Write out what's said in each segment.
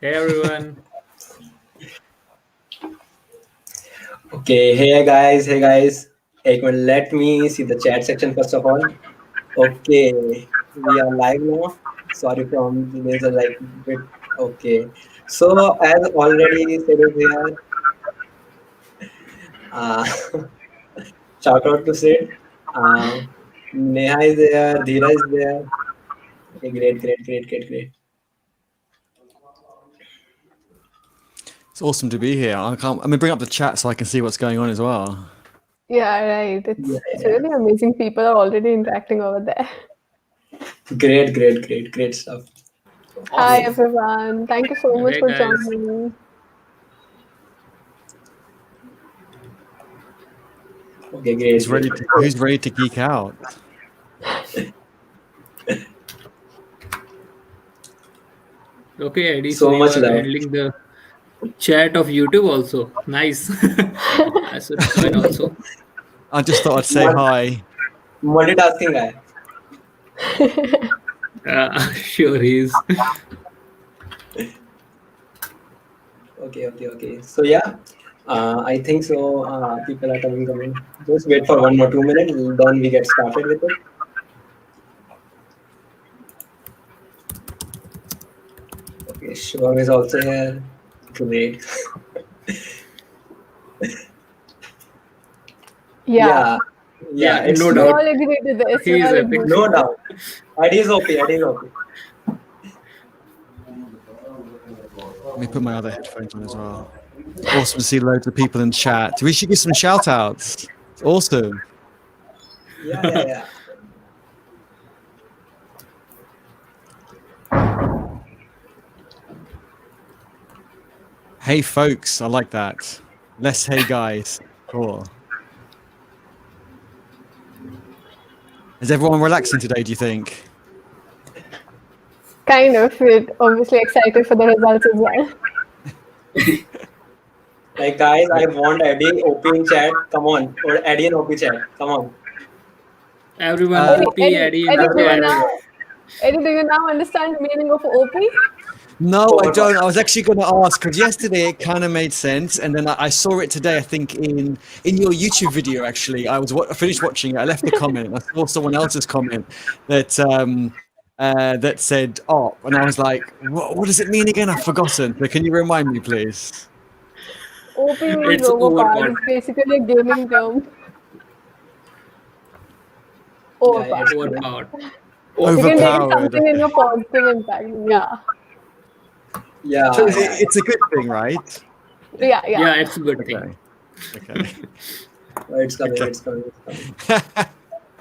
Hey everyone. Okay, hey guys, hey guys. Hey, let me see the chat section first of all. Okay, we are live now. Sorry from there's a like bit. Okay, so as already said it here, uh, shout out to Sid. Neha is there, Dhira is there. Okay, great. It's awesome to be here. I'm gonna bring up the chat so I can see what's going on as well. Yeah, right. Yeah. It's really amazing. People are already interacting over there. Great stuff. Hi, Awesome. everyone. Thank you so much Hey for guys. joining me. Okay, great. Who's ready to geek out? Okay, Eddie. So So much you are love. handling the chat of YouTube also. Nice. I should join also. I just thought I'd say hi. Multitasking guy. Sure he is. Okay. So yeah, I think so. People are coming. Just wait for 1 or 2 minutes, then we get started with it. Okay, Shivam is also here. Great. Yeah. It's no We doubt. all agree to this. He We is all epic. agree no to doubt. Eddie's OP. Let me put my other headphones on as well. Awesome to see loads of people in chat. We should give some shout outs. It's awesome. Yeah. Hey folks, I like that. Less hey guys. Cool. Is everyone relaxing today, do you think? Kind of. We're obviously excited for the results as well. Like guys, I want Eddie OP in chat. Come on, or Eddie in OP chat. Come on. Everyone OP Eddie in the chat. Eddie, do you now understand the meaning of OP? No, I don't. I was actually going to ask because yesterday it kind of made sense, and then I saw it today. I think in your YouTube video. Actually, I finished watching it. I left a comment. I saw someone else's comment that that said "op," and I was like, "What does it mean again?" I've forgotten. So can you remind me, please? OP means It's overpowered. overpowered. It's basically a gaming term. Overpowered. Overpowered. You can take Overpowered. something in your positive impact. Yeah. So it's a good thing, right? Yeah. Yeah, it's a good thing. Okay. It's coming.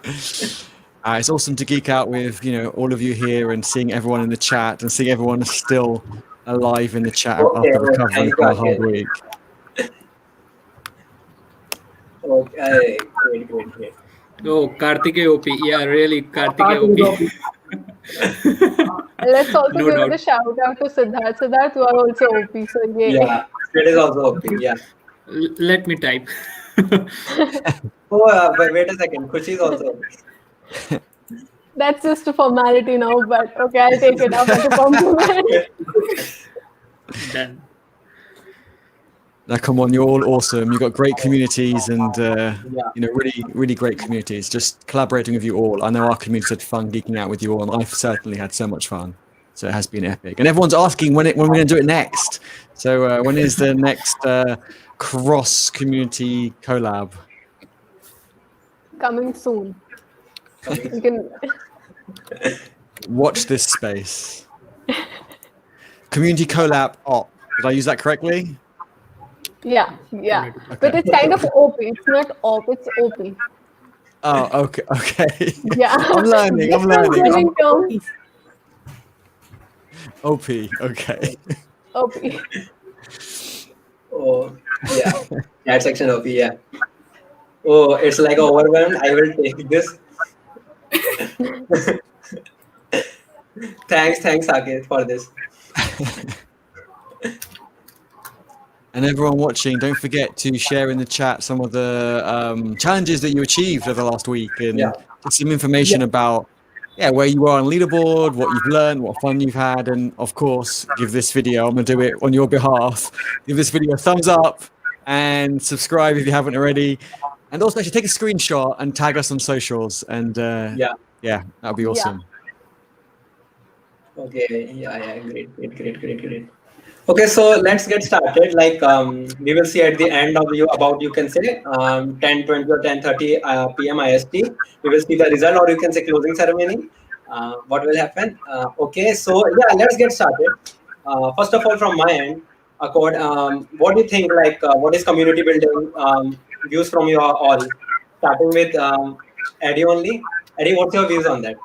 It's awesome to geek out with all of you here and seeing everyone in the chat and seeing everyone still alive in the chat after recovering from a hard week. Okay, great. Oh, Kartikey OP. Yeah, really, Kartikey OP. Let's also No give doubt. a shout out to Satyarth. Satyarth, you are also OP. So Yeah, it is also OP. Yeah. Let me type. Wait a second. Khushi is also OP. That's just a formality now, but okay, I'll take it up as a compliment. Done. Now, come on, you're all awesome. You've got great communities and, really great communities. Just collaborating with you all. I know our community had fun geeking out with you all, and I've certainly had so much fun. So it has been epic. And everyone's asking when we're going to do it next. So when is the next cross-community collab? Coming soon. You can... Watch this space. Community collab op. Did I use that correctly? Yeah. Okay. But it's kind of OP. It's not OP, it's OP. Oh, okay. Yeah. I'm learning. OP, okay. OP. Oh, yeah. Chat section OP, yeah. Oh, it's like overwhelmed. I will take this. Thanks, Saket, for this. And everyone watching, don't forget to share in the chat some of the challenges that you achieved over the last week and some information about yeah, where you are on leaderboard, what you've learned, what fun you've had, and of course, give this video. I'm gonna do it on your behalf. Give this video a thumbs up and subscribe if you haven't already. And also, actually take a screenshot and tag us on socials. And yeah, that'd be awesome. Okay. Yeah. Great. Okay, so let's get started. Like we will see at the end of you can say 10:20 or 10:30 PM IST. We will see the result, or you can say closing ceremony. What will happen? Okay, so yeah, let's get started. First of all, from my end, what do you think? Like, what is community building? Views from you all. Starting with Eddie only. Eddie, what's your views on that?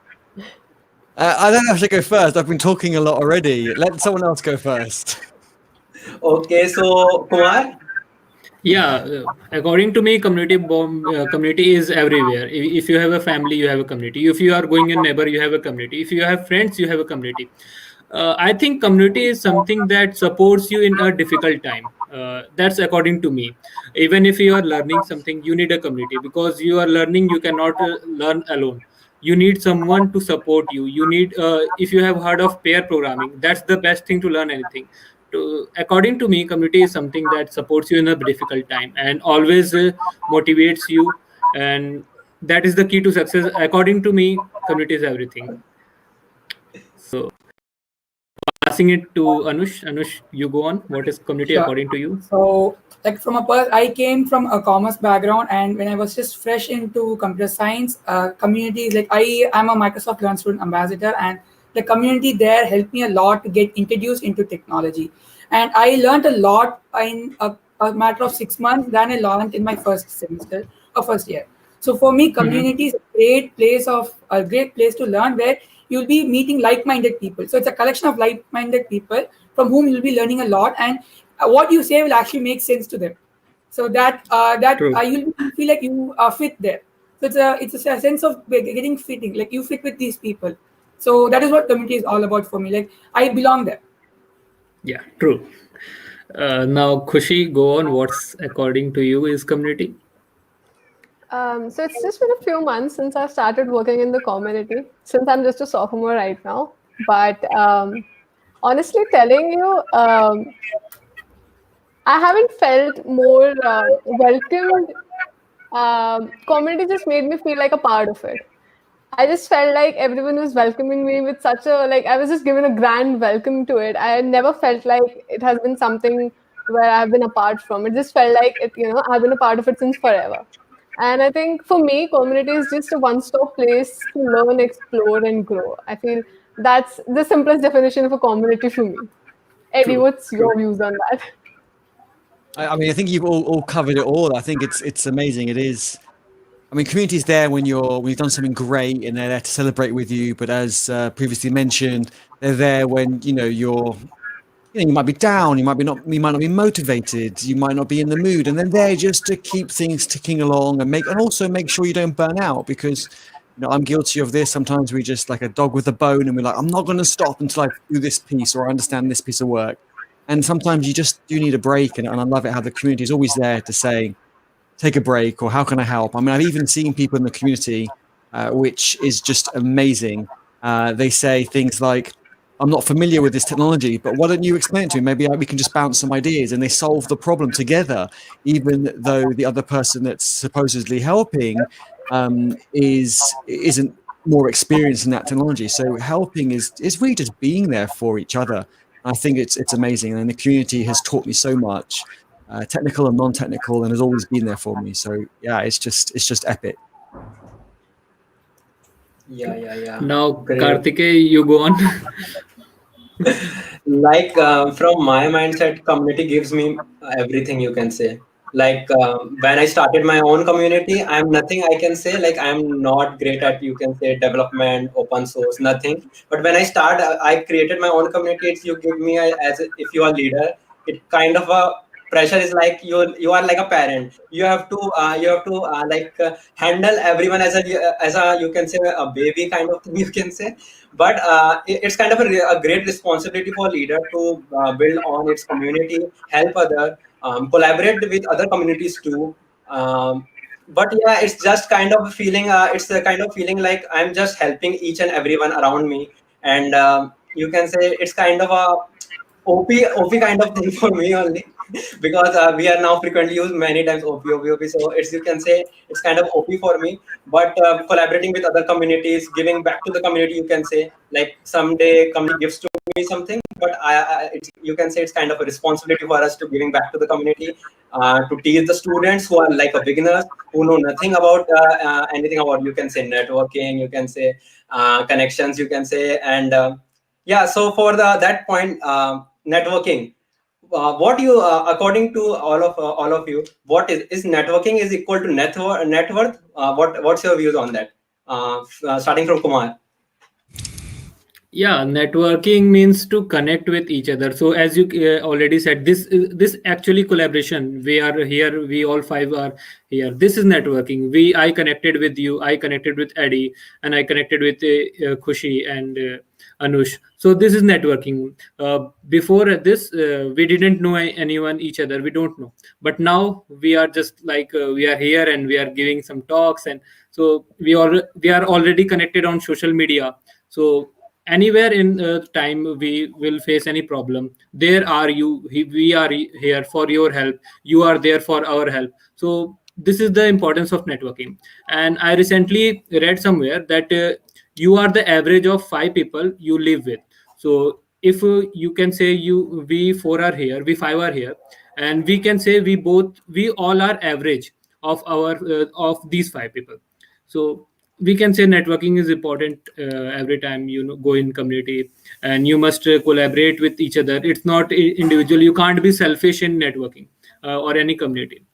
I don't have to go first. I've been talking a lot already. Let someone else go first. Okay, so Kumar. Yeah, according to me, community is everywhere. If you have a family, you have a community. If you are going in neighbor, you have a community. If you have friends, you have a community. I think community is something that supports you in a difficult time. That's according to me. Even if you are learning something, you need a community, because you are learning. You cannot learn alone. You need someone to support you. You need, if you have heard of pair programming, that's the best thing to learn anything. According to me, community is something that supports you in a difficult time and always motivates you, and that is the key to success. According to me, community is everything. So passing it to Anush, you go on. What is community according to you? So, like I came from a commerce background, and when I was just fresh into computer science, community, like I am a Microsoft Learn Student Ambassador, and the community there helped me a lot to get introduced into technology. And I learned a lot in a matter of 6 months than I learned in my first semester or first year. So for me, community is a great place to learn, where you'll be meeting like-minded people. So it's a collection of like-minded people from whom you'll be learning a lot, and what you say will actually make sense to them. So you'll feel like you fit there. So it's a sense of getting fitting, like you fit with these people. So that is what community is all about for me. Like I belong there. Yeah, true. Now, Khushi, go on. What's according to you is community? So it's just been a few months since I started working in the community, since I'm just a sophomore right now. But honestly telling you, I haven't felt more welcomed. Community just made me feel like a part of it. I just felt like everyone was welcoming me with such a, like, I was just given a grand welcome to it. I never felt like it has been something where I've been apart from. It just felt like I've been a part of it since forever. And I think for me, community is just a one-stop place to learn, explore, and grow. I feel that's the simplest definition of a community for me. Eddie, what's your views on that? I mean, I think you've all covered it all. I think it's amazing. It is. I mean, community's there when you've done something great, and they're there to celebrate with you. But as previously mentioned, they're there when you might be down, you might not be motivated, you might not be in the mood, and they're there just to keep things ticking along and also make sure you don't burn out, because I'm guilty of this. Sometimes we just like a dog with a bone, and we're like, I'm not going to stop until I do this piece or I understand this piece of work. And sometimes you just do need a break, and I love it how the community is always there to say, take a break, or how can I help? I mean, I've even seen people in the community, which is just amazing. They say things like, I'm not familiar with this technology, but why don't you explain it to me? Maybe we can just bounce some ideas, and they solve the problem together, even though the other person that's supposedly helping isn't more experienced in that technology. So helping is really just being there for each other. I think it's amazing, and the community has taught me so much, technical and non-technical, and has always been there for me. So yeah, it's just epic. Yeah. Now, Kartikey, you go on. Like from my mindset, community gives me everything, you can say. Like when I started my own community, I'm nothing, I can say. Like I'm not great at, you can say, development, open source, nothing. But when I created my own community. It's you give me if you are leader, it kind of a pressure is like you are like a parent. You have to handle everyone as a you can say a baby kind of thing, you can say. But it's kind of a great responsibility for a leader to build on its community, help other, collaborate with other communities too. but yeah, it's just kind of a feeling. It's a kind of feeling like I'm just helping each and everyone around me, and you can say it's kind of a OP kind of thing for me only, because we are now frequently used many times OP. So it's, you can say it's kind of OP for me. But collaborating with other communities, giving back to the community, you can say, like someday community gives to me something, but you can say it's kind of a responsibility for us to giving back to the community, to teach the students who are like a beginners, who know nothing about anything about, you can say, networking, you can say connections, you can say, and yeah. So for that point, networking, what you according to all of you, what is networking is equal to net worth? What's your views on that? Starting from Kumar. Yeah, networking means to connect with each other. So as you already said, this actually collaboration. We are here. We all five are here. This is networking. I connected with you. I connected with Eddie, and I connected with Khushi and Anush. So this is networking. Before this, we didn't know anyone each other. We don't know. But now we are just like we are here and we are giving some talks, and so we are already connected on social media. So anywhere in time we will face any problem, there are you, we are here for your help, you are there for our help. So this is the importance of networking. And I recently read somewhere that you are the average of 5 people you live with. So if you can say we four are here, we five are here, and we can say we all are average of our of these 5 people. So we can say networking is important every time you know go in community, and you must collaborate with each other. It's not individual. You can't be selfish in networking or any community.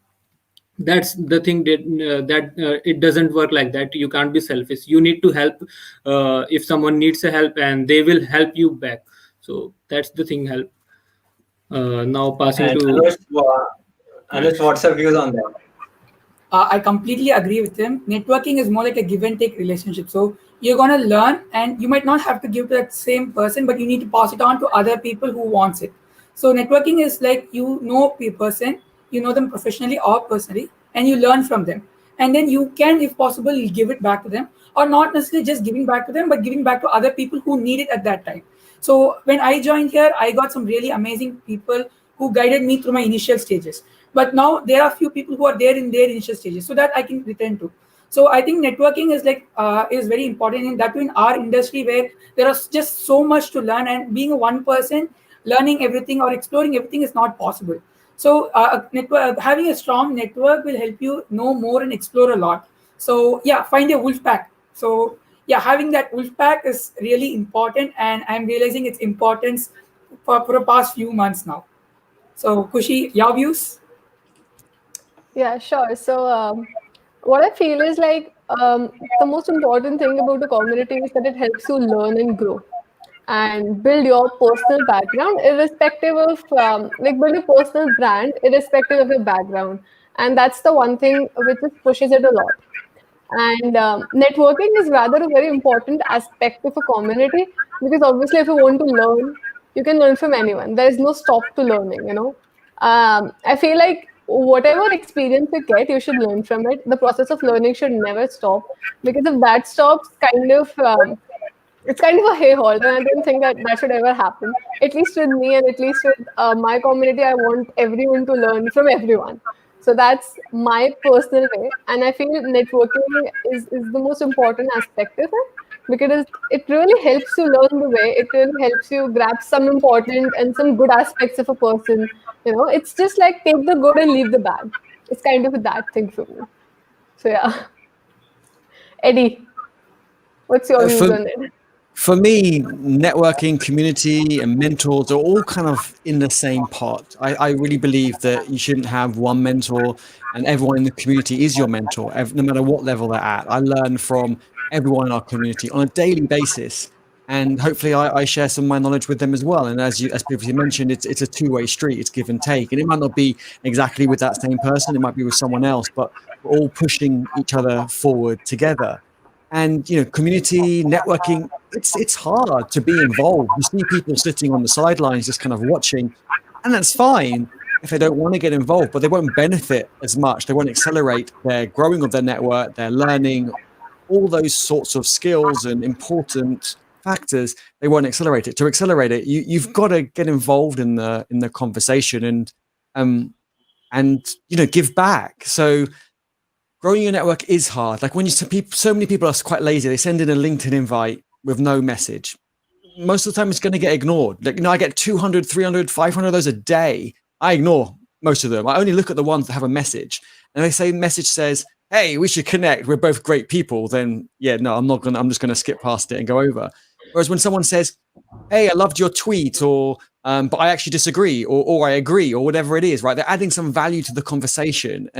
That's the thing that it doesn't work like that. You can't be selfish. You need to help if someone needs a help, and they will help you back. So that's the thing. Help. Now passing And to Anush, what's your views on that? I completely agree with him. Networking is more like a give and take relationship. So you're gonna learn, and you might not have to give to that same person, but you need to pass it on to other people who wants it. So networking is like you know a person, you know them professionally or personally, and you learn from them, and then you can, if possible, give it back to them, or not necessarily just giving back to them, but giving back to other people who need it at that time. So when I joined here, I got some really amazing people who guided me through my initial stages. But now there are few people who are there in their initial stages, so that I can return to. So I think networking is like is very important in that too, in our industry where there is just so much to learn, and being a one person learning everything or exploring everything is not possible. So having a strong network will help you know more and explore a lot. So yeah, find your wolf pack. So yeah, having that wolf pack is really important, and I'm realizing its importance for the past few months now. So Kushi, your views? Yeah, sure. So, what I feel is like the most important thing about the community is that it helps you learn and grow and build your personal background, irrespective of like build your personal brand, irrespective of your background. And that's the one thing which just pushes it a lot. And networking is rather a very important aspect of a community, because obviously, if you want to learn, you can learn from anyone. There is no stop to learning, you know. I feel like whatever experience you get, you should learn from it. The process of learning should never stop, because if that stops, it's kind of a hay hole, and I don't think that that should ever happen. At least with me, and at least with my community, I want everyone to learn from everyone. So that's my personal way, and I feel networking is the most important aspect of it, because it really helps you learn the way. It really helps you grab some important and some good aspects of a person. You know, it's just like take the good and leave the bad. It's kind of that thing for me. So yeah, Eddie, what's your views For on it? for me, networking, community, and mentors are all kind of in the same pot. I really believe that you shouldn't have one mentor, and everyone in the community is your mentor, no matter what level they're at. I learn from everyone in our community on a daily basis, and hopefully, I share some of my knowledge with them as well. And as previously mentioned, it's a two-way street. It's give and take, and it might not be exactly with that same person. It might be with someone else, but we're all pushing each other forward together. And community networking, it's hard to be involved. You see people sitting on the sidelines just kind of watching, and that's fine. if they don't want to get involved, but they won't benefit as much. They won't accelerate their growing of their network, their learning, all those sorts of skills and important factors. They won't accelerate it. To accelerate it, you've got to get involved in the conversation and give back. So growing your network is hard. Like when so many people are quite lazy. They send in a LinkedIn invite with no message. Most of the time it's going to get ignored. Like, I get 200, 300, 500 of those a day. I ignore most of them. I only look at the ones that have a message. And if they message says, hey, we should connect, we're both great people, then yeah, no, I'm just going to skip past it and go over. Whereas when someone says, hey, I loved your tweet, or but I actually disagree, or I agree, or whatever it is, right? They're adding some value to the conversation.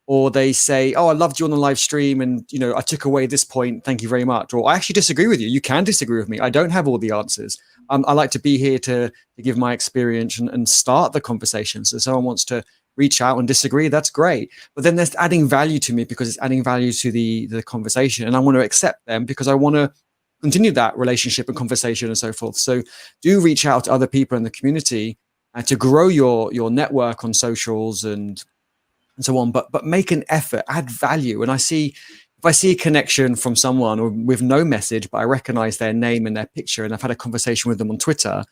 Or they say, oh, I loved you on the live stream, and I took away this point, thank you very much. Or I actually disagree with you. You can disagree with me. I don't have all the answers. I like to be here to give my experience and start the conversation. So if someone wants to reach out and disagree, that's great. But then there's adding value to me because it's adding value to the conversation. And I want to accept them because I want to continue that relationship and conversation and so forth. So do reach out to other people in the community to grow your network on socials and so on, but make an effort, add value. And if I see a connection from someone with no message, but I recognize their name and their picture, and I've had a conversation with them on Twitter,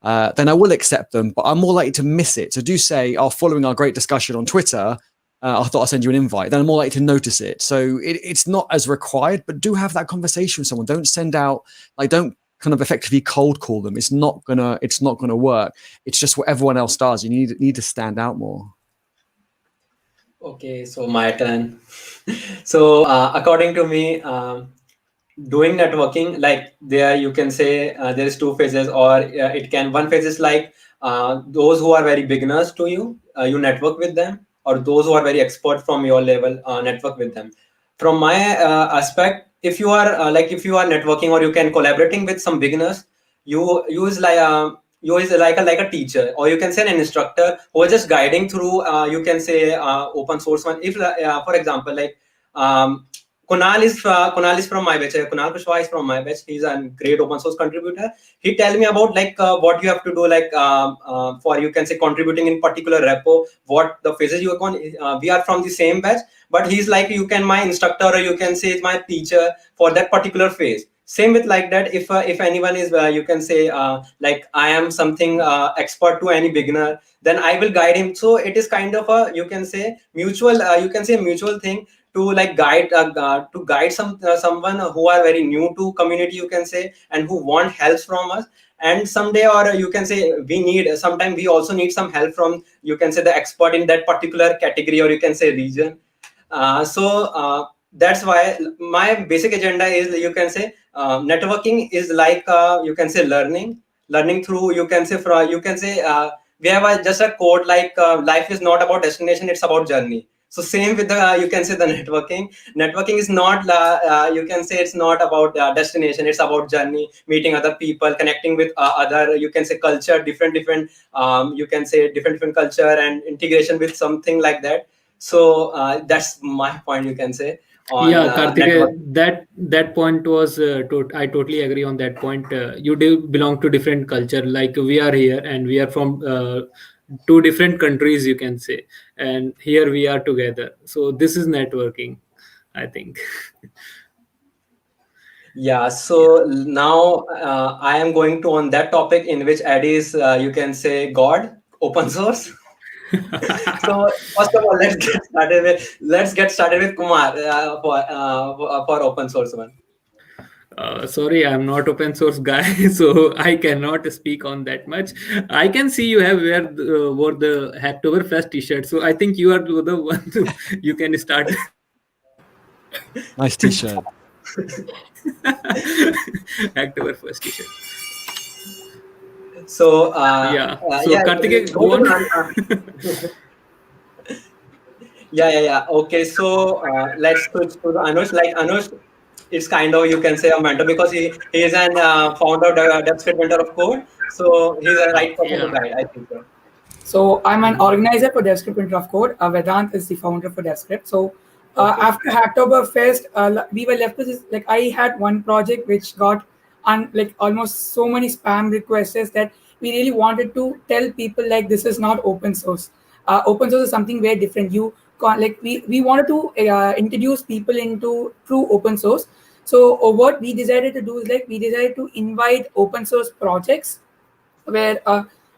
then I will accept them, but I'm more likely to miss it. So do say, following our great discussion on Twitter, I thought I'd send you an invite. Then I'm more likely to notice it. So it's not as required, but do have that conversation with someone. Don't send out, don't kind of effectively cold call them. It's not gonna work. It's just what everyone else does. You need to stand out more. Okay, so my turn. So according to me, doing networking, like there you can say there is two phases, or one phase is like those who are very beginners to you, you network with them, or those who are very expert from your level, network with them. From my aspect, if you are networking or you can collaborating with some beginners, you use like a teacher, or you can say an instructor who is just guiding through you can say open source one. If for example, like Kunal is from my batch. Kunal Kushwaha is from my batch. He's a great open source contributor. He tell me about what you have to do, for you can say contributing in particular repo, what the phases you are on. We are from the same batch, but he's like my instructor, or you can say my teacher for that particular phase. Same with like that. If anyone is you can say like I am something expert to any beginner, then I will guide him. So it is kind of a you can say mutual thing to like guide someone who are very new to community, you can say, and who want help from us. And someday, or you can say sometimes we also need some help from you can say the expert in that particular category, or you can say region. So that's why my basic agenda is you can say networking is like you can say learning through you can say we have just a quote like life is not about destination, it's about journey. So same with the you can say the networking is not you can say it's not about destination, it's about journey, meeting other people, connecting with other you can say culture, different you can say different culture, and integration with something like that. So that's my point, you can say. Kartikey, that point was I totally agree on that point. You do belong to different culture, like we are here and we are from two different countries, you can say, and here we are together. So this is networking, I think. Yeah, so now I am going to on that topic in which Eddie is you can say God, open source. So first of all, let's get started with Kumar for open source one. Sorry, I'm not open source guy, so I cannot speak on that much. I can see you have wore the Hacktoberfest t-shirt, so I think you are the one you can start. Nice t-shirt. Hacktoberfest t-shirt. So Kartikey, go on. Yeah. Okay, so let's switch to Anush. Like Anush, it's kind of you can say a mentor because he is an founder of DevScript Winter of Code. So he's a right person to guide, I think so. So I'm an organizer for DevScript Winter of Code. Vedant is the founder for DevScript. So after Hacktoberfest, we were left with this, I had one project which got almost so many spam requests that we really wanted to tell people like this is not open source. Open source is something very different. We wanted to introduce people into true open source. So what we decided to do is like we decided to invite open source projects where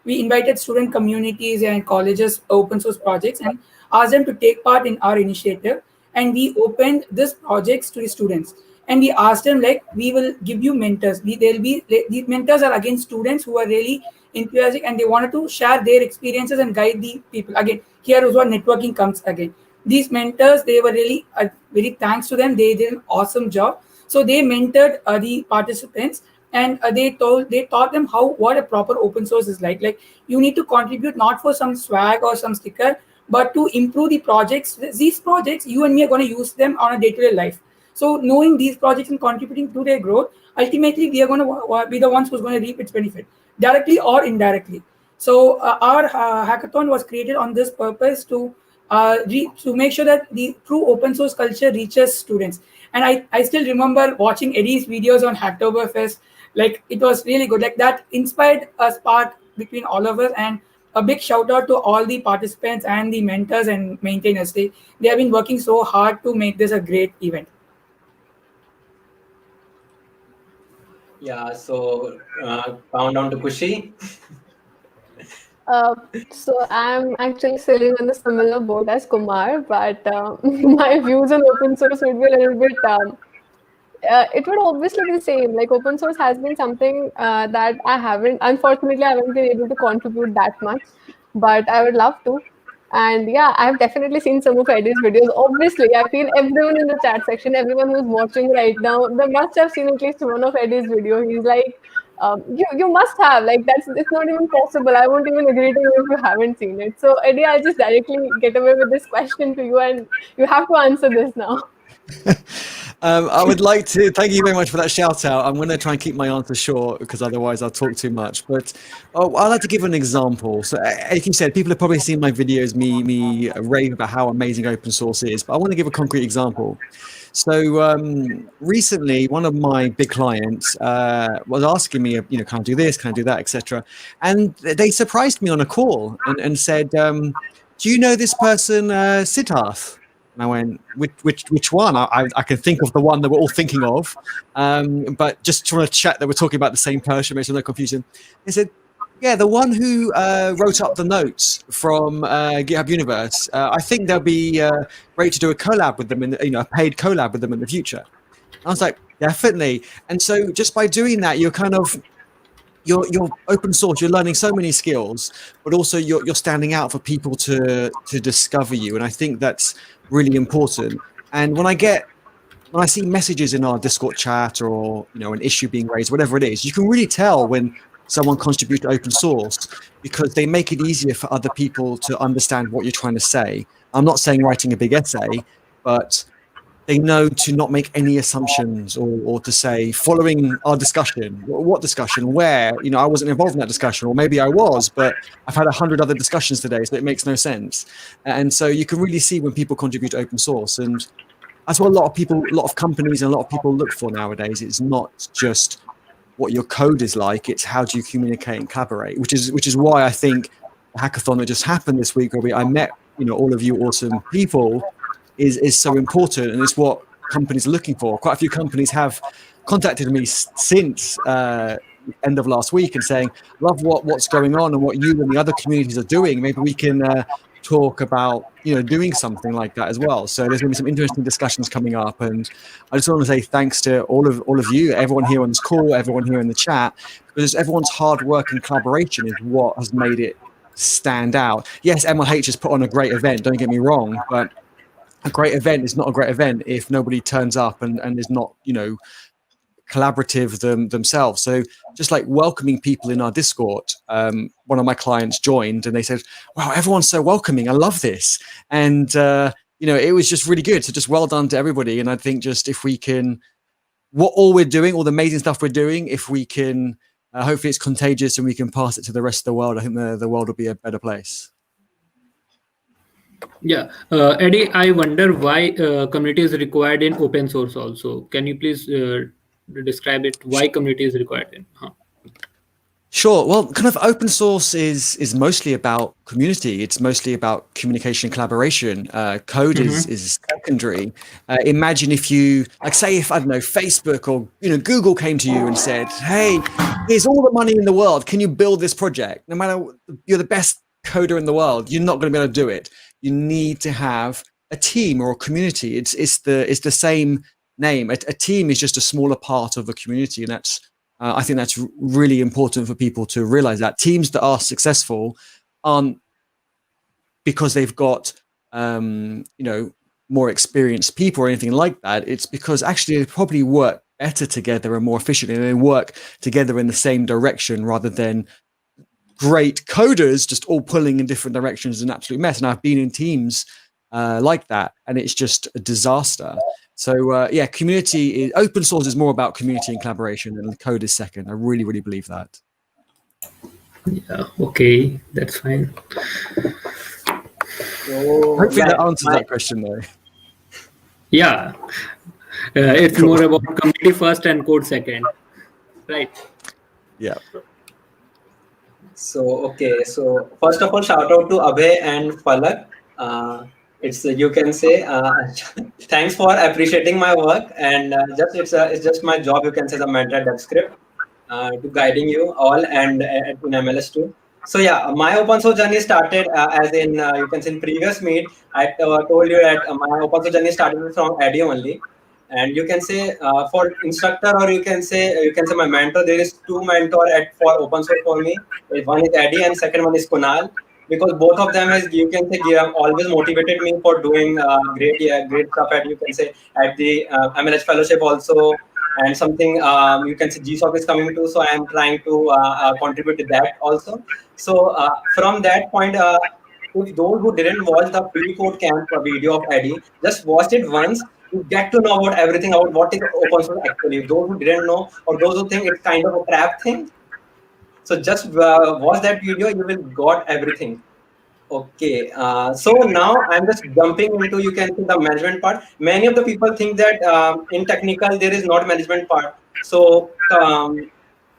we invited student communities and colleges open source projects and asked them to take part in our initiative, and we opened these projects to the students, and we asked them like we will give you mentors. These mentors are again students who are really enthusiastic and they wanted to share their experiences and guide the people. Again, here is what networking comes again. These mentors, they were really very thanks to them, they did an awesome job. So they mentored the participants, and they taught them what a proper open source is like. Like, you need to contribute not for some swag or some sticker, but to improve the projects. These projects, you and me are going to use them on a day-to-day life. So knowing these projects and contributing to their growth, ultimately we are going to be the ones who's going to reap its benefit, directly or indirectly. So our hackathon was created on this purpose to make sure that the true open source culture reaches students. And I still remember watching Eddie's videos on Hacktoberfest. Like, it was really good. Like, that inspired a spark between all of us. And a big shout out to all the participants and the mentors and maintainers. They have been working so hard to make this a great event. Yeah, so countdown to Kushi. So I'm actually sailing on the similar boat as Kumar, but my views on open source would be a little bit. It would obviously be the same. Like, open source has been something that unfortunately, I haven't been able to contribute that much, but I would love to. And yeah, I've definitely seen some of Eddie's videos. Obviously, I feel everyone in the chat section, everyone who's watching right now, they must have seen at least one of Eddie's video. He's like, you must have, like, it's not even possible. I won't even agree to you if you haven't seen it. So Eddie, I'll just directly get away with this question to you, and you have to answer this now. I would like to thank you very much for that shout out. I'm going to try and keep my answer short because otherwise I'll talk too much. But I'd like to give an example. So, like you said, people have probably seen my videos, me rave about how amazing open source is. But I want to give a concrete example. So recently, one of my big clients was asking me, can I do this, can I do that, etc. And they surprised me on a call and said, "Do you know this person, Satyarth?" And I went, which one? I can think of the one that we're all thinking of, but just trying to check that we're talking about the same person, makes no confusion. They said, yeah, the one who wrote up the notes from GitHub Universe. I think they'll be great to do a collab with them, a paid collab with them in the future. I was like, definitely. And so just by doing that, you're kind of, you're open source, you're learning so many skills, but also you're standing out for people to discover you. And I think that's really important. And when I see messages in our Discord chat or an issue being raised, whatever it is, you can really tell when someone contributes to open source because they make it easier for other people to understand what you're trying to say. I'm not saying writing a big essay, but they know to not make any assumptions or to say, following our discussion, what discussion, where, I wasn't involved in that discussion, or maybe I was, but I've had 100 other discussions today, so it makes no sense. And so you can really see when people contribute to open source. And that's what a lot of companies and a lot of people look for nowadays. It's not just what your code is like, it's how do you communicate and collaborate, which is why I think the hackathon that just happened this week, where I met, all of you awesome people, is so important, and it's what companies are looking for. Quite a few companies have contacted me since end of last week and saying, love what's going on and what you and the other communities are doing. Maybe we can talk about doing something like that as well. So there's going to be some interesting discussions coming up, and I just want to say thanks to all of you, everyone here on this call, everyone here in the chat, because everyone's hard work and collaboration is what has made it stand out. Yes, MLH has put on a great event, don't get me wrong, but a great event is not a great event if nobody turns up and is not, collaborative themselves. So just like welcoming people in our Discord, one of my clients joined and they said, wow, everyone's so welcoming. I love this. And, it was just really good. So just well done to everybody. And I think just if we can, all we're doing, all the amazing stuff we're doing, if we can, hopefully it's contagious and we can pass it to the rest of the world, I think the world will be a better place. Yeah, Eddie, I wonder why community is required in open source also. Can you please describe it? Why community is required in? Sure. Well, kind of open source is mostly about community. It's mostly about communication and collaboration. Code is secondary. Imagine if you, like, say, if I don't know, Facebook or Google came to you and said, "Hey, here's all the money in the world. Can you build this project?" No matter you're the best coder in the world, you're not going to be able to do it. You need to have a team or a community. It's the same name. A team is just a smaller part of a community, and that's. I think that's really important for people to realize that teams that are successful aren't because they've got more experienced people or anything like that. It's because actually they probably work better together and more efficiently, and they work together in the same direction rather than great coders just all pulling in different directions. An absolute mess. And I've been in teams like that, and it's just a disaster. So community open source is more about community and collaboration, and code is second. I really, really believe that. Yeah. Okay, that's fine. So, Hopefully that answers that question, though. Yeah, it's more about community first and code second, right? Yeah. So first of all, shout out to Abhay and Falak. It's you can say thanks for appreciating my work, and it's just my job. You can say the mentor at DevScript to guiding you all and in MLH too. So yeah, my open source journey started as in you can say in previous meet I told you that my open source journey started from Eddie only, and you can say for instructor or you can say my mentor. There is two mentor for open source for me. One is Eddie and second one is Kunal. Because both of them has you can say have always motivated me for doing great stuff at you can say at the MLH fellowship also, and something you can say GSOC is coming to, so I am trying to contribute to that also. So from that point, if those who didn't watch the pre-code camp video of Eddie, just watch it once. You get to know about everything about what is open source actually. Those who didn't know or those who think it's kind of a trap thing. So just watch that video, you will got everything. Okay, so now I'm just jumping into you can see the management part. Many of the people think that in technical there is not management part. So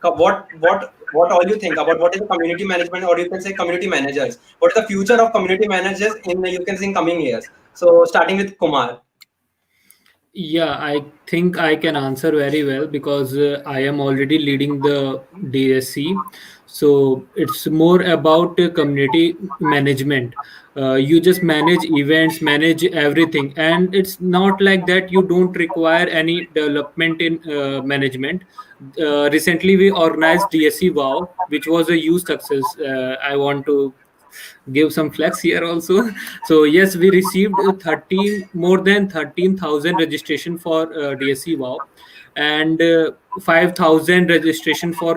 what all you think about what is the community management, or you can say community managers? What is the future of community managers in you can say in coming years? So starting with Kumar. Yeah, I think I can answer very well because I am already leading the DSC. So it's more about community management. You just manage events, manage everything, and it's not like that. You don't require any development in management. Recently, we organized DSC Wow, which was a huge success. I want to give some flex here also. So yes, we received more than 13,000 registration for DSC Wow, and 5,000 registration for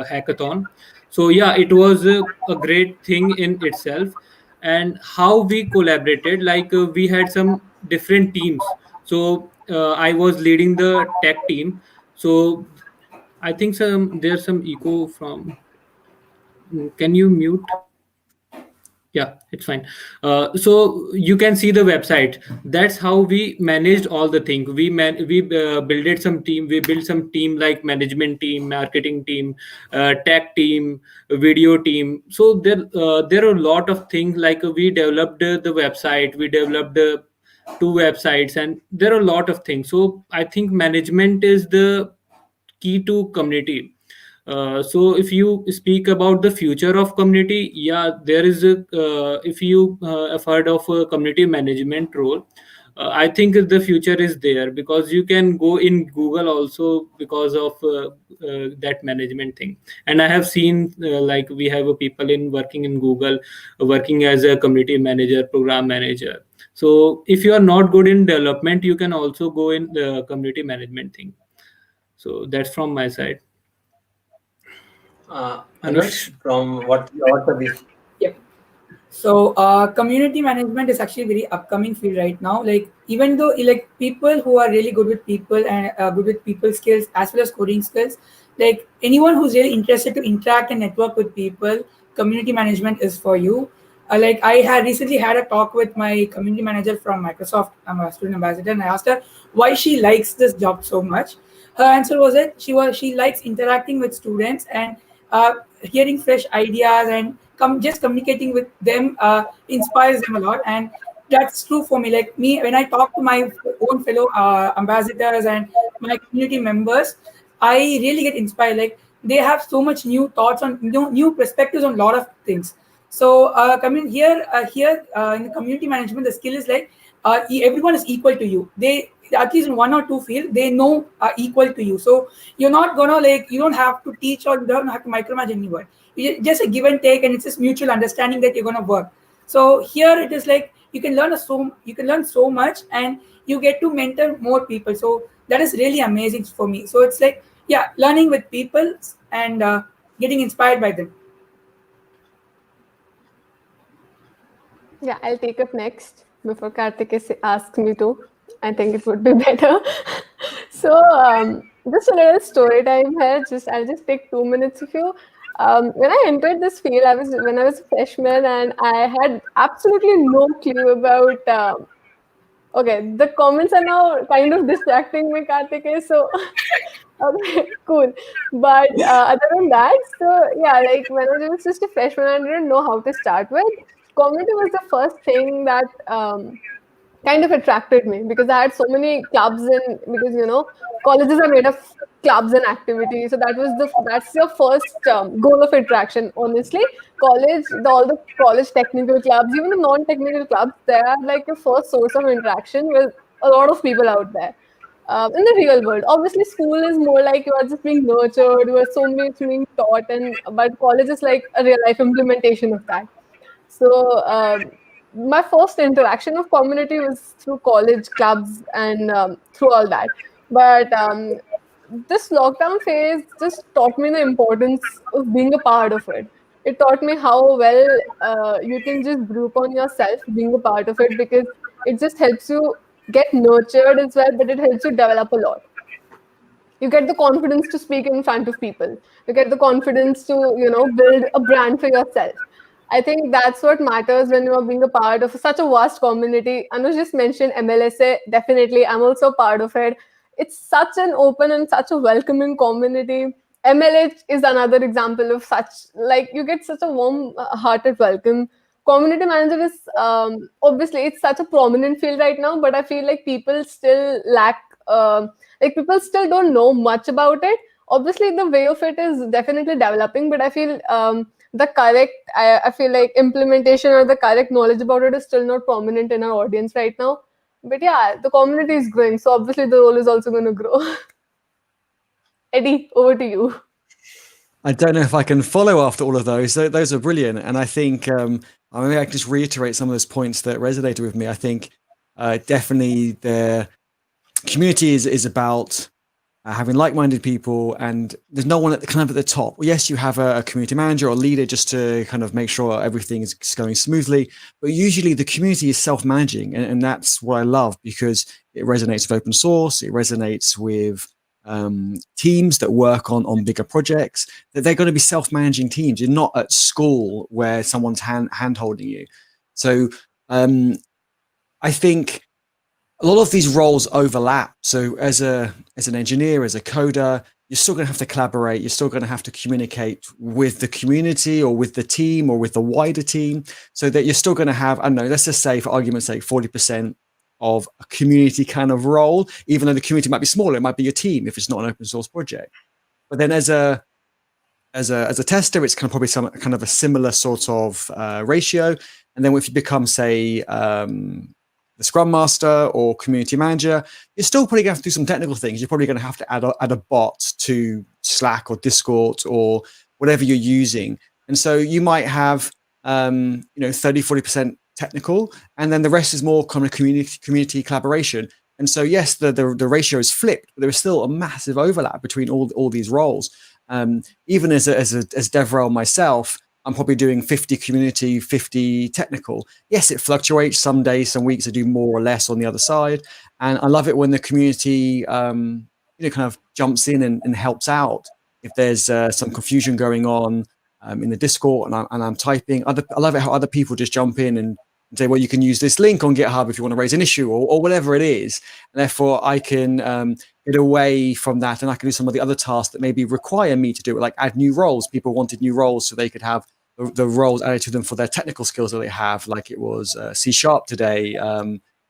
hackathon. So yeah, it was a great thing in itself. And how we collaborated, like we had some different teams. So I was leading the tech team. So I think there's some echo from. Can you mute? Yeah, it's fine. So you can see the website. That's how we managed all the things. We built some team. We built some team like management team, marketing team, tech team, video team. So there are a lot of things. Like we developed the website. We developed two websites, and there are a lot of things. So I think management is the key to community. So if you speak about the future of community, yeah, there is a if you have heard of a community management role, I think the future is there because you can go in Google also because of that management thing. And I have seen like we have people in working in Google, working as a community manager, program manager. So if you are not good in development, you can also go in the community management thing. So that's from my side. Anush, from what's the view? Yep. So community management is actually a very upcoming field right now. Like even though like people who are really good with people and good with people skills as well as coding skills, like anyone who's really interested to interact and network with people, community management is for you. Like I had recently had a talk with my community manager from Microsoft. I'm a student ambassador, and I asked her why she likes this job so much. Her answer was that she likes interacting with students and hearing fresh ideas and just communicating with them inspires them a lot. And that's true for me. Like me, when I talk to my own fellow ambassadors and my community members, I really get inspired. Like they have so much new thoughts on new perspectives on a lot of things. So coming here in the community management, the skill is like everyone is equal to you. They at least in one or two field they know are equal to you. So you're not gonna like you don't have to teach or you don't have to micromanage anyone. Just a give and take, and it's just mutual understanding that you're gonna work. So here it is like you can learn so much, and you get to mentor more people. So that is really amazing for me. So it's like learning with people and getting inspired by them. Yeah, I'll take up next before Kartikey asks me to. I think it would be better. So, just a little story time here. I'll just take 2 minutes of you. When I entered this field, when I was a freshman, and I had absolutely no clue about. Okay, the comments are now kind of distracting me, Kartikey. So, okay, cool. But other than that, so yeah, like when I was just a freshman, I didn't know how to start with. Community was the first thing that kind of attracted me, because I had so many clubs because colleges are made of clubs and activities. So that's your first goal of attraction. Honestly, all the college technical clubs, even the non-technical clubs, they are like your first source of interaction with a lot of people out there. In the real world, obviously, school is more like you are just being nurtured, you are so much being taught, but college is like a real life implementation of that. So my first interaction of community was through college clubs and through all that. But this lockdown phase just taught me the importance of being a part of it. It taught me how well you can just group on yourself being a part of it, because it just helps you get nurtured as well, but it helps you develop a lot. You get the confidence to speak in front of people. You get the confidence to build a brand for yourself. I think that's what matters when you are being a part of such a vast community. Anush just mentioned MLSA. Definitely, I'm also part of it. It's such an open and such a welcoming community. MLH is another example of such, like, you get such a warm-hearted welcome. Community manager is obviously it's such a prominent field right now, but I feel like people still lack, people still don't know much about it. Obviously, the way of it is definitely developing, but I feel I feel like implementation or the correct knowledge about it is still not prominent in our audience right now. But yeah, the community is growing, so obviously the role is also going to grow. Eddie, over to you. I don't know if I can follow after all of those. Those are brilliant. And I think maybe I can just reiterate some of those points that resonated with me. I think definitely the community is about having like-minded people, and there's no one at the top. Yes, you have a community manager or leader just to kind of make sure everything is going smoothly, but usually the community is self-managing, and that's what I love, because it resonates with open source, it resonates with teams that work on bigger projects, that they're going to be self-managing teams. You're not at school where someone's hand-holding you. So I think a lot of these roles overlap. So as an engineer, as a coder, you're still going to have to collaborate. You're still going to have to communicate with the community or with the team or with the wider team, so that you're still going to have, I don't know, let's just say for argument's sake, 40% of a community kind of role, even though the community might be smaller. It might be your team if it's not an open source project. But then as a tester, it's probably some kind of a similar sort of ratio. And then if you become, say, the Scrum Master or community manager, you're still probably going to have to do some technical things. You're probably going to have to add a bot to Slack or Discord or whatever you're using. And so you might have 30-40% technical, and then the rest is more kind of community collaboration. And so yes, the ratio is flipped, but there is still a massive overlap between all these roles. Even as a dev role myself, I'm probably doing 50 community, 50 technical. Yes, it fluctuates. Some days, some weeks I do more or less on the other side. And I love it when the community, kind of jumps in and helps out. If there's some confusion going on in the Discord and I'm typing, I love it how other people just jump in and and say, well, you can use this link on GitHub if you want to raise an issue or whatever it is. And therefore, I can get away from that, and I can do some of the other tasks that maybe require me to do it, like add new roles. People wanted new roles so they could have the roles added to them for their technical skills that they have, like it was C# today.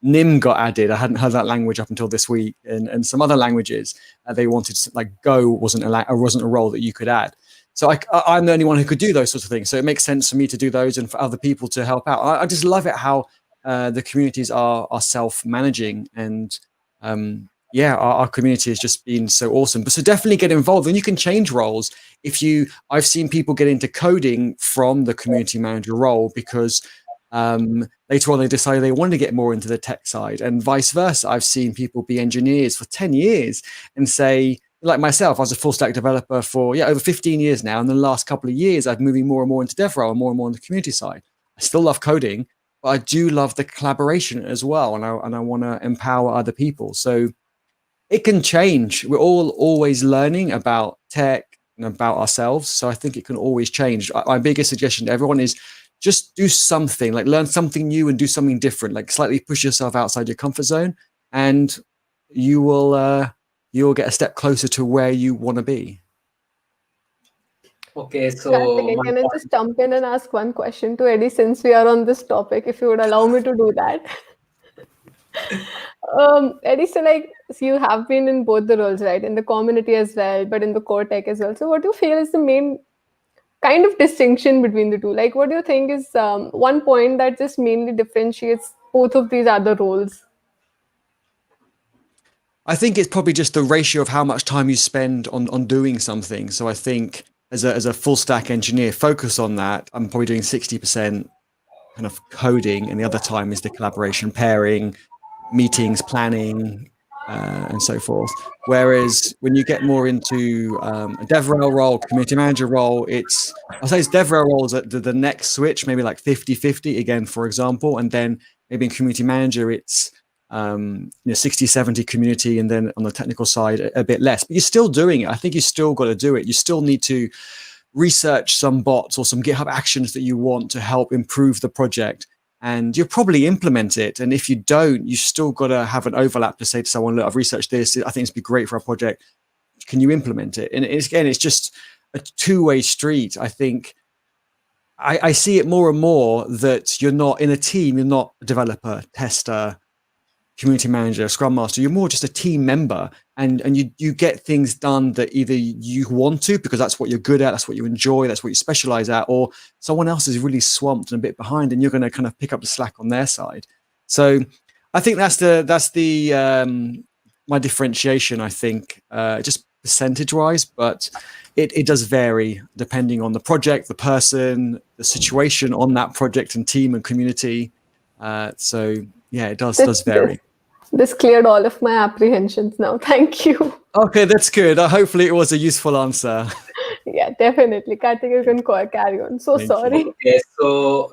Nim got added. I hadn't heard that language up until this week, and some other languages they wanted, like Go wasn't a role that you could add. So I'm the only one who could do those sorts of things. So it makes sense for me to do those and for other people to help out. I just love it how the communities are self-managing, and our community has just been so awesome. But so definitely get involved, and you can change roles. I've seen people get into coding from the community manager role because later on they decided they wanted to get more into the tech side, and vice versa. I've seen people be engineers for 10 years and say, like myself, I was a full stack developer for over 15 years now. And the last couple of years, I've moving more and more into dev role and more on the community side. I still love coding, but I do love the collaboration as well. And I want to empower other people. So it can change. We're all always learning about tech and about ourselves. So I think it can always change. My biggest suggestion to everyone is just do something, like learn something new and do something different, like slightly push yourself outside your comfort zone, and you'll get a step closer to where you want to be. Okay, so Kartikey, can I just jump in and ask one question to Eddie, since we are on this topic, if you would allow me to do that? Eddie, so you have been in both the roles, right? In the community as well, but in the core tech as well. So what do you feel is the main kind of distinction between the two? Like, what do you think is one point that just mainly differentiates both of these other roles? I think it's probably just the ratio of how much time you spend on doing something. So I think as a full stack engineer, focus on that. I'm probably doing 60% kind of coding, and the other time is the collaboration, pairing, meetings, planning, and so forth. Whereas when you get more into a DevRel role, community manager role, I'll say it's DevRel role is the next switch, maybe like 50-50 again, for example. And then maybe in community manager, it's 60-70 community, and then on the technical side a bit less, but you're still doing it. I think you still got to do it. You still need to research some bots or some GitHub actions that you want to help improve the project, and you'll probably implement it. And if you don't, you still got to have an overlap to say to someone, look, I've researched this, I think it's be great for our project, can you implement it? And it's just a two-way street. I think I see it more and more that you're not in a team, you're not a developer, tester, community manager, scrum master, you're more just a team member, and you get things done that either you want to because that's what you're good at, that's what you enjoy, that's what you specialize at, or someone else is really swamped and a bit behind, and you're going to kind of pick up the slack on their side. So I think that's the my differentiation, I think, just percentage wise, but it does vary depending on the project, the person, the situation on that project and team and community. So yeah, it does vary. This cleared all of my apprehensions now. Thank you. Okay, that's good. Hopefully it was a useful answer. Yeah, definitely. Kartikey, you can carry on. So Thank sorry. you. Okay, so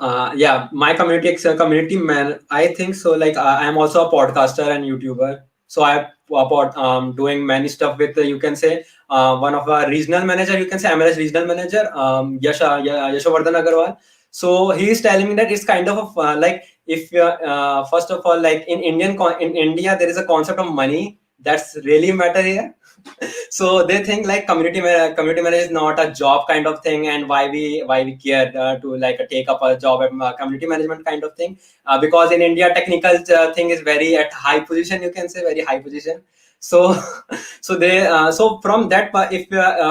my community man, I think so. Like I'm also a podcaster and YouTuber. So I'm doing many stuff with you can say one of our regional manager, you can say MLH regional manager, Yashovardhan Agarwal. So he is telling me that it's kind of like if first of all, like in India there is a concept of money that's really matter here. So they think like community manager is not a job kind of thing, and why we care to like take up a job at community management kind of thing, because in India technical thing is very at high position, you can say very high position. So so from that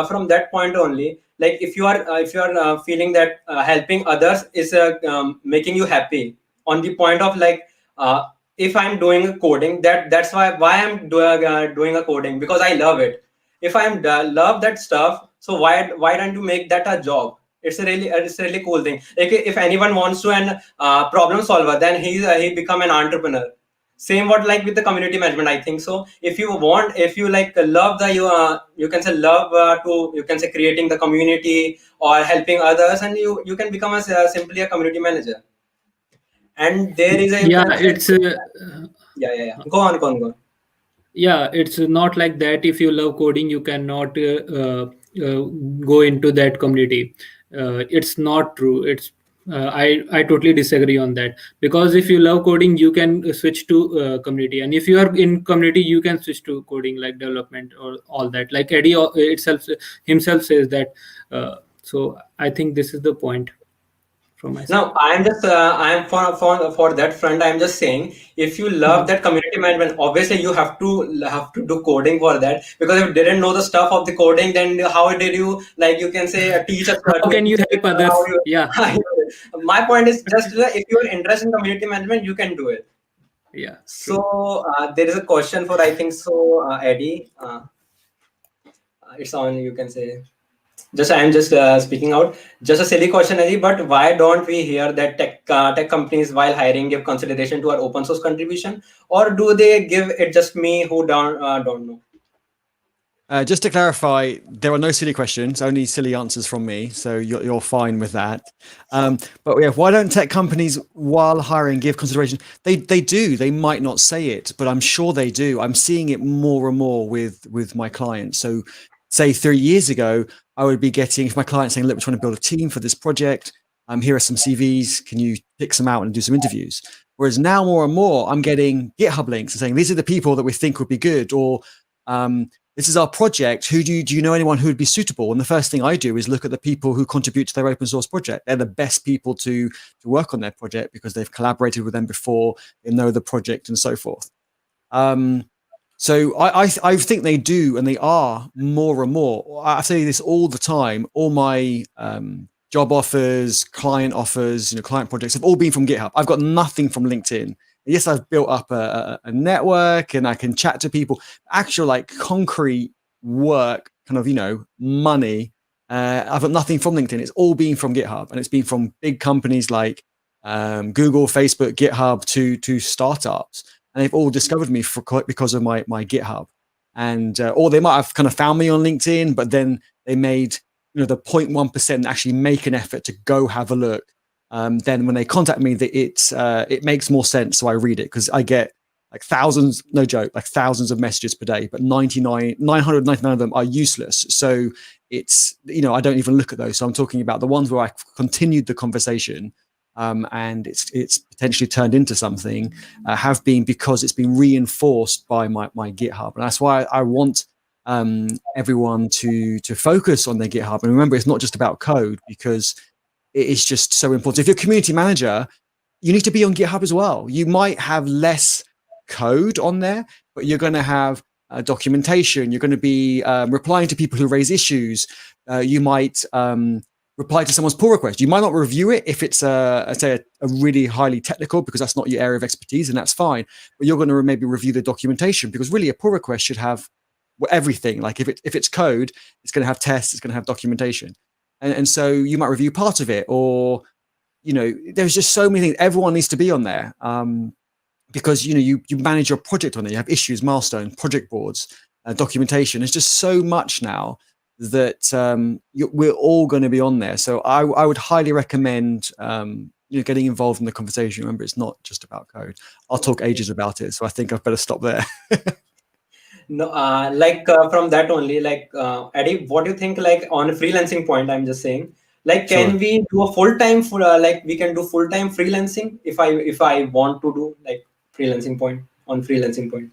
from that point only, like if you are feeling that helping others is making you happy on the point of like if I'm doing a coding, that's why I'm doing a coding, because I love it. If I'm love that stuff, so why don't you make that a job? It's a really cool thing. Like if anyone wants to an problem solver, then he become an entrepreneur. Same what like with the community management, I think so. If you like love the you can say love to you can say creating the community or helping others, and you can become simply a community manager. And there is a Go on. Yeah, it's not like that. If you love coding, you cannot go into that community. It's not true. It's I totally disagree on that, because if you love coding, you can switch to community, and if you are in community, you can switch to coding, like development or all that. Like Eddie itself himself says that. So I think this is the point from my side. Now, I'm just, I'm for that front. I'm just saying, if you love that community management, obviously you have to do coding for that. Because if you didn't know the stuff of the coding, then how did you, like, you can say, teach us How can you help others? how you, Yeah, my point is just that if you're interested in community management, you can do it. yeah. So True. there is a question for, I think so, Eddie. It's on. You can say. Just I'm just speaking out. Just a silly question, Eddie. But why don't we hear that tech companies while hiring give consideration to our open source contribution, or do they give it just me who don't know? Just to clarify, there are no silly questions, only silly answers from me. So you're fine with that. But yeah, why don't tech companies, while hiring, give consideration? They do. They might not say it, but I'm sure they do. I'm seeing it more and more with my clients. So say 3 years ago, I would be getting, if my client saying, look, we're trying to build a team for this project. Here are some CVs. Can you pick some out and do some interviews? Whereas now more and more, I'm getting GitHub links and saying, these are the people that we think would be good, or this is our project. Who do you know anyone who would be suitable? And the first thing I do is look at the people who contribute to their open source project. They're the best people to work on their project because they've collaborated with them before, they know the project and so forth. So I think they do, and they are more and more. I say this all the time. All my job offers, client offers, client projects have all been from GitHub. I've got nothing from LinkedIn. Yes, I've built up a network and I can chat to people. Actual like concrete work, kind of, money. I've got nothing from LinkedIn. It's all been from GitHub, and it's been from big companies like Google, Facebook, GitHub to startups. And they've all discovered me because of my GitHub. And or they might have kind of found me on LinkedIn, but then they made the 0.1% actually make an effort to go have a look. Then when they contact me, it makes more sense. So I read it, because I get like thousands, no joke, like thousands of messages per day, but 999 of them are useless. So it's, I don't even look at those. So I'm talking about the ones where I continued the conversation, and it's potentially turned into something, have been because it's been reinforced by my GitHub. And that's why I want everyone to focus on their GitHub. And remember, it's not just about code, because it is just so important. If you're a community manager, you need to be on GitHub as well. You might have less code on there, but you're going to have documentation. You're going to be replying to people who raise issues. You might reply to someone's pull request. You might not review it if it's a really highly technical, because that's not your area of expertise, and that's fine. But you're going to maybe review the documentation, because really a pull request should have everything. Like if it's code, it's going to have tests, it's going to have documentation. And so you might review part of it, or, there's just so many things. Everyone needs to be on there, because, you manage your project on there. You have issues, milestones, project boards, documentation. There's just so much now that we're all going to be on there. So I would highly recommend getting involved in the conversation. Remember, it's not just about code. I'll talk ages about it, so I think I've better stop there. No, from that only, Eddie, what do you think, like on a freelancing point? I'm just saying, like, can we do a full-time we can do full-time freelancing if I want to do like freelancing point?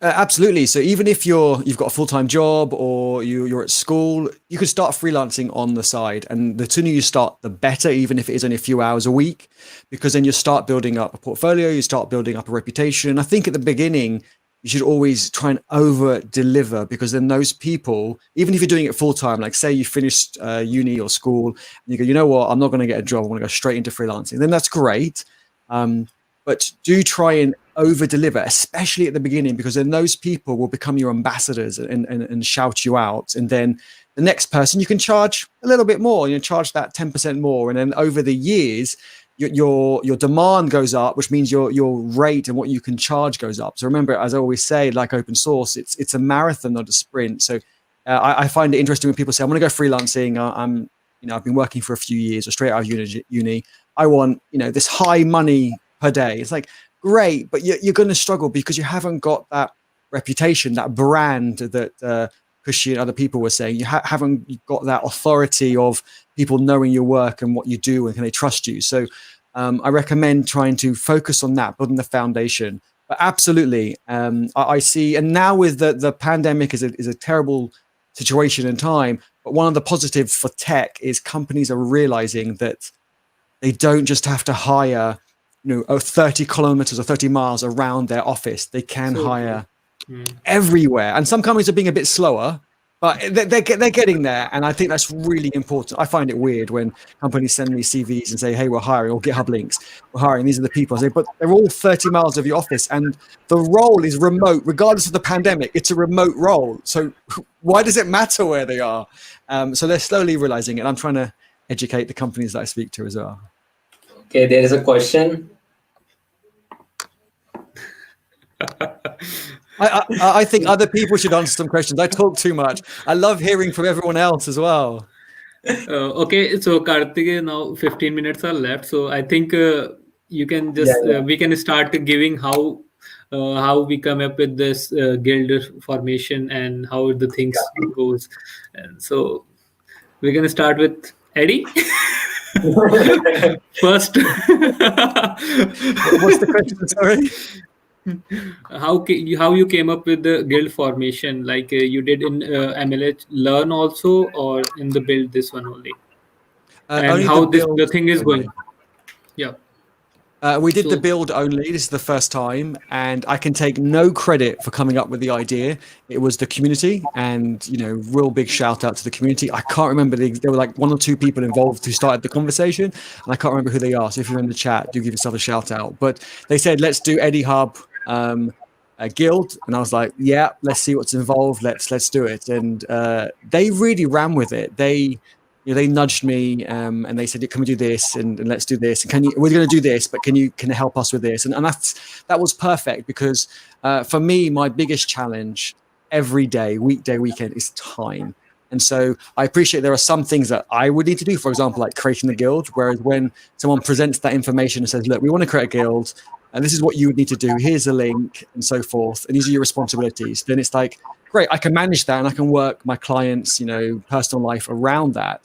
Absolutely. So even if you've got a full-time job, or you're at school, you could start freelancing on the side. And the sooner you start, the better, even if it is only a few hours a week, because then you start building up a portfolio, you start building up a reputation. I think at the beginning, you should always try and over deliver, because then those people, even if you're doing it full time, like say you finished uni or school, and you go, you know what, I'm not going to get a job, I want to go straight into freelancing, then that's great. But do try and over deliver, especially at the beginning, because then those people will become your ambassadors and shout you out. And then the next person, you can charge a little bit more, charge that 10% more. And then over the years, your demand goes up, which means your rate and what you can charge goes up. So remember, as I always say, like open source, it's a marathon, not a sprint. So I find it interesting when people say, I want to go freelancing. I've been working for a few years, or straight out of uni. I want, this high money per day. It's like, great, but you're going to struggle because you haven't got that reputation, that brand that Kushi and other people were saying. You haven't got that authority of people knowing your work and what you do and can they trust you. So I recommend trying to focus on that, building the foundation. But absolutely, I see, and now with the pandemic is a terrible situation and time, but one of the positives for tech is companies are realizing that they don't just have to hire 30 kilometers or 30 miles around their office. They can hire everywhere. And some companies are being a bit slower, but they're getting there. And I think that's really important. I find it weird when companies send me CVs and say, hey, we're hiring, or GitHub links, we're hiring, these are the people. I say, but they're all 30 miles of your office and the role is remote, regardless of the pandemic. It's a remote role. So why does it matter where they are? So they're slowly realizing it. I'm trying to educate the companies that I speak to as well. Okay, there is a question. I think other people should answer some questions. I talk too much. I love hearing from everyone else as well. Okay, so Kartikey, now 15 minutes are left. So I think you can just we can start giving how we come up with this guild formation and how the things goes. And so we're gonna start with Eddie. First, What's the question? Sorry. how you came up with the guild formation? Like you did in MLH learn also, or in the build this one only? And how the thing is going? Yeah. We did the build only. This is the first time, and I can take no credit for coming up with the idea. It was the community, and real big shout out to the community. I can't remember there were like 1 or 2 people involved who started the conversation, and I can't remember who they are. So if you're in the chat, do give yourself a shout out. But they said, let's do EddieHub a guild, and I was like, yeah, let's see what's involved. Let's do it. And they really ran with it. They nudged me and they said, can we do this and let's do this, and we're going to do this, but can you help us with this? And that was perfect, because for me, my biggest challenge every day, weekday, weekend, is time. And so I appreciate there are some things that I would need to do, for example, like creating the guild, whereas when someone presents that information and says, look, we want to create a guild, and this is what you would need to do, here's a link and so forth, and these are your responsibilities, then it's like, great, I can manage that and I can work my clients, personal life around that.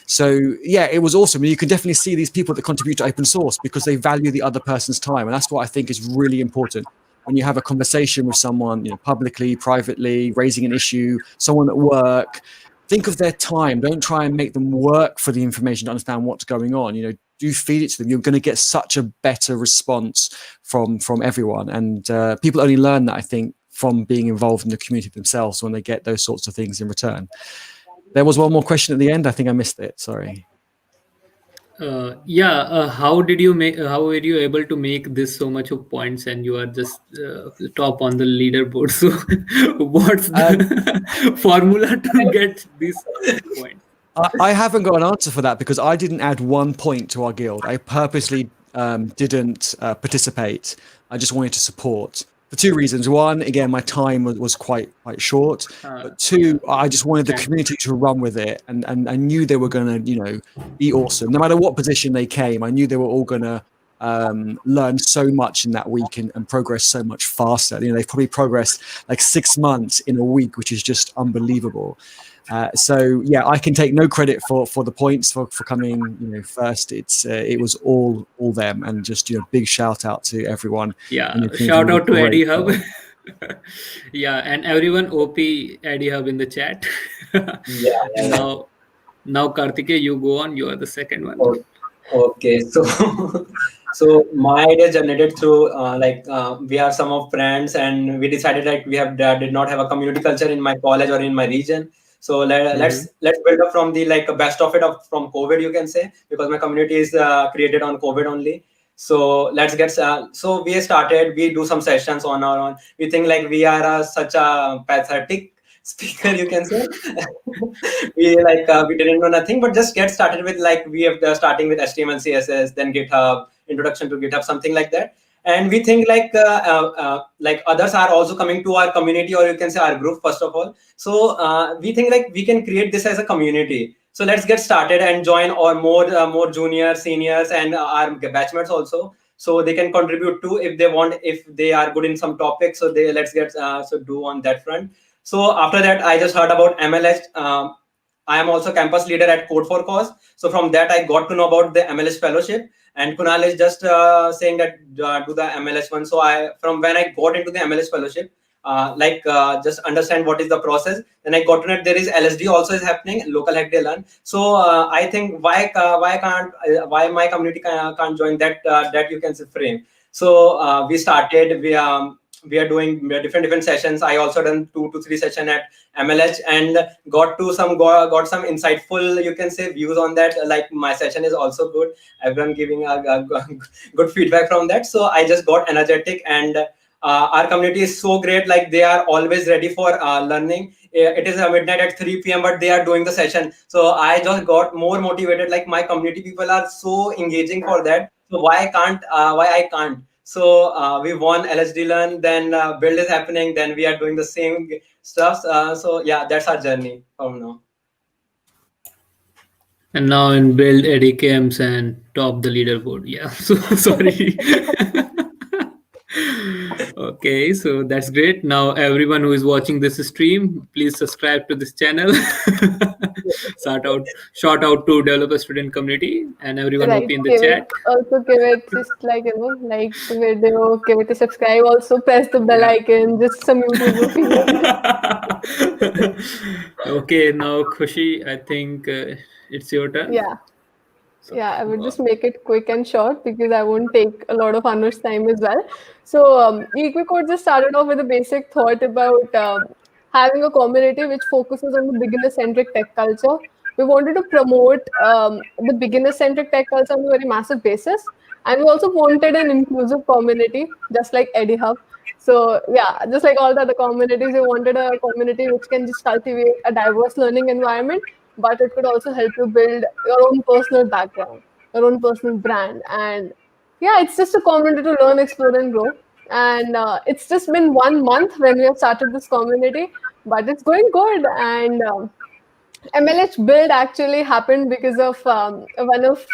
So yeah, it was awesome. And you can definitely see these people that contribute to open source because they value the other person's time. And that's what I think is really important. When you have a conversation with someone, publicly, privately, raising an issue, someone at work, think of their time. Don't try and make them work for the information to understand what's going on. Do feed it to them. You're going to get such a better response from everyone. And people only learn that, I think, from being involved in the community themselves when they get those sorts of things in return. There was one more question at the end. I think I missed it. Sorry. How were you able to make this so much of points and you are just top on the leaderboard? So what's the formula to get these points? I haven't got an answer for that because I didn't add 1 point to our guild. I purposely didn't participate. I just wanted to support. For 2 reasons. 1, again, my time was quite short. But 2, I just wanted the community to run with it, and I knew they were going to, be awesome. No matter what position they came, I knew they were all going to learn so much in that week and progress so much faster. They've probably progressed like 6 months in a week, which is just unbelievable. So yeah, I can take no credit for the points for coming first. It was all them, and just big shout out to everywn. Shout out to EddieHub. And everyone OP EddieHub in the chat. Now Kartikey, you go on. You are the second one. Okay, so my idea generated through we have some of friends, and we decided we did not have a community culture in my college or in my region. So let's build up from the best of it from COVID, you can say, because my community is created on COVID only. So let's get so we do some sessions on our own. We think we are such a pathetic speaker, you can say. we didn't know nothing, but just get started with we have starting with HTML, CSS, then GitHub, introduction to GitHub, something like that. And we think others are also coming to our community, or you can say our group first of all. So we think we can create this as a community. So let's get started and join or more juniors, seniors, and our batchmates also. So they can contribute too if they want, if they are good in some topics. So let's get do on that front. So after that, I just heard about MLH. I am also campus leader at Code for Cause. So from that, I got to know about the MLH fellowship. And Kunal is just saying that do the MLH one. So from when I got into the MLH fellowship, just understand what is the process. Then I got to know there is LHD also is happening, local hack day learn. So I think why my community can't join that you can say frame. So we started. We are doing different sessions. I also done 2 to 3 sessions at MLH and got some insightful, you can say, views on that. Like my session is also good. Everyone giving a good feedback from that. So I just got energetic, and our community is so great. Like they are always ready for learning. It is midnight at 3 p.m. but they are doing the session. So I just got more motivated. Like my community people are so engaging for that. So why I can't? So we won LHD Learn, then build is happening, then we are doing the same stuff. So yeah, that's our journey from now. And now in build Eddie camps and top the leaderboard. Yeah, so sorry. Okay, so that's great. Now everyone who is watching this stream, please subscribe to this channel. Shout out to developer student community and everyone who be in the chat. Also give it just like like the video, give it a subscribe. Also press the bell icon. Just some YouTube videos. Okay, now Khushi, I think it's your turn. Yeah. Yeah, I would just make it quick and short because I won't take a lot of Anush's time as well. So EquiCode just started off with a basic thought about having a community which focuses on the beginner-centric tech culture. We wanted to promote the beginner-centric tech culture on a very massive basis. And we also wanted an inclusive community, just like EddieHub. So yeah, just like all the other communities, we wanted a community which can just cultivate a diverse learning environment, but it could also help you build your own personal background, your own personal brand. And yeah, it's just a community to learn, explore, and grow. And it's just been 1 month when we have started this community, but it's going good. And MLH build actually happened because of one of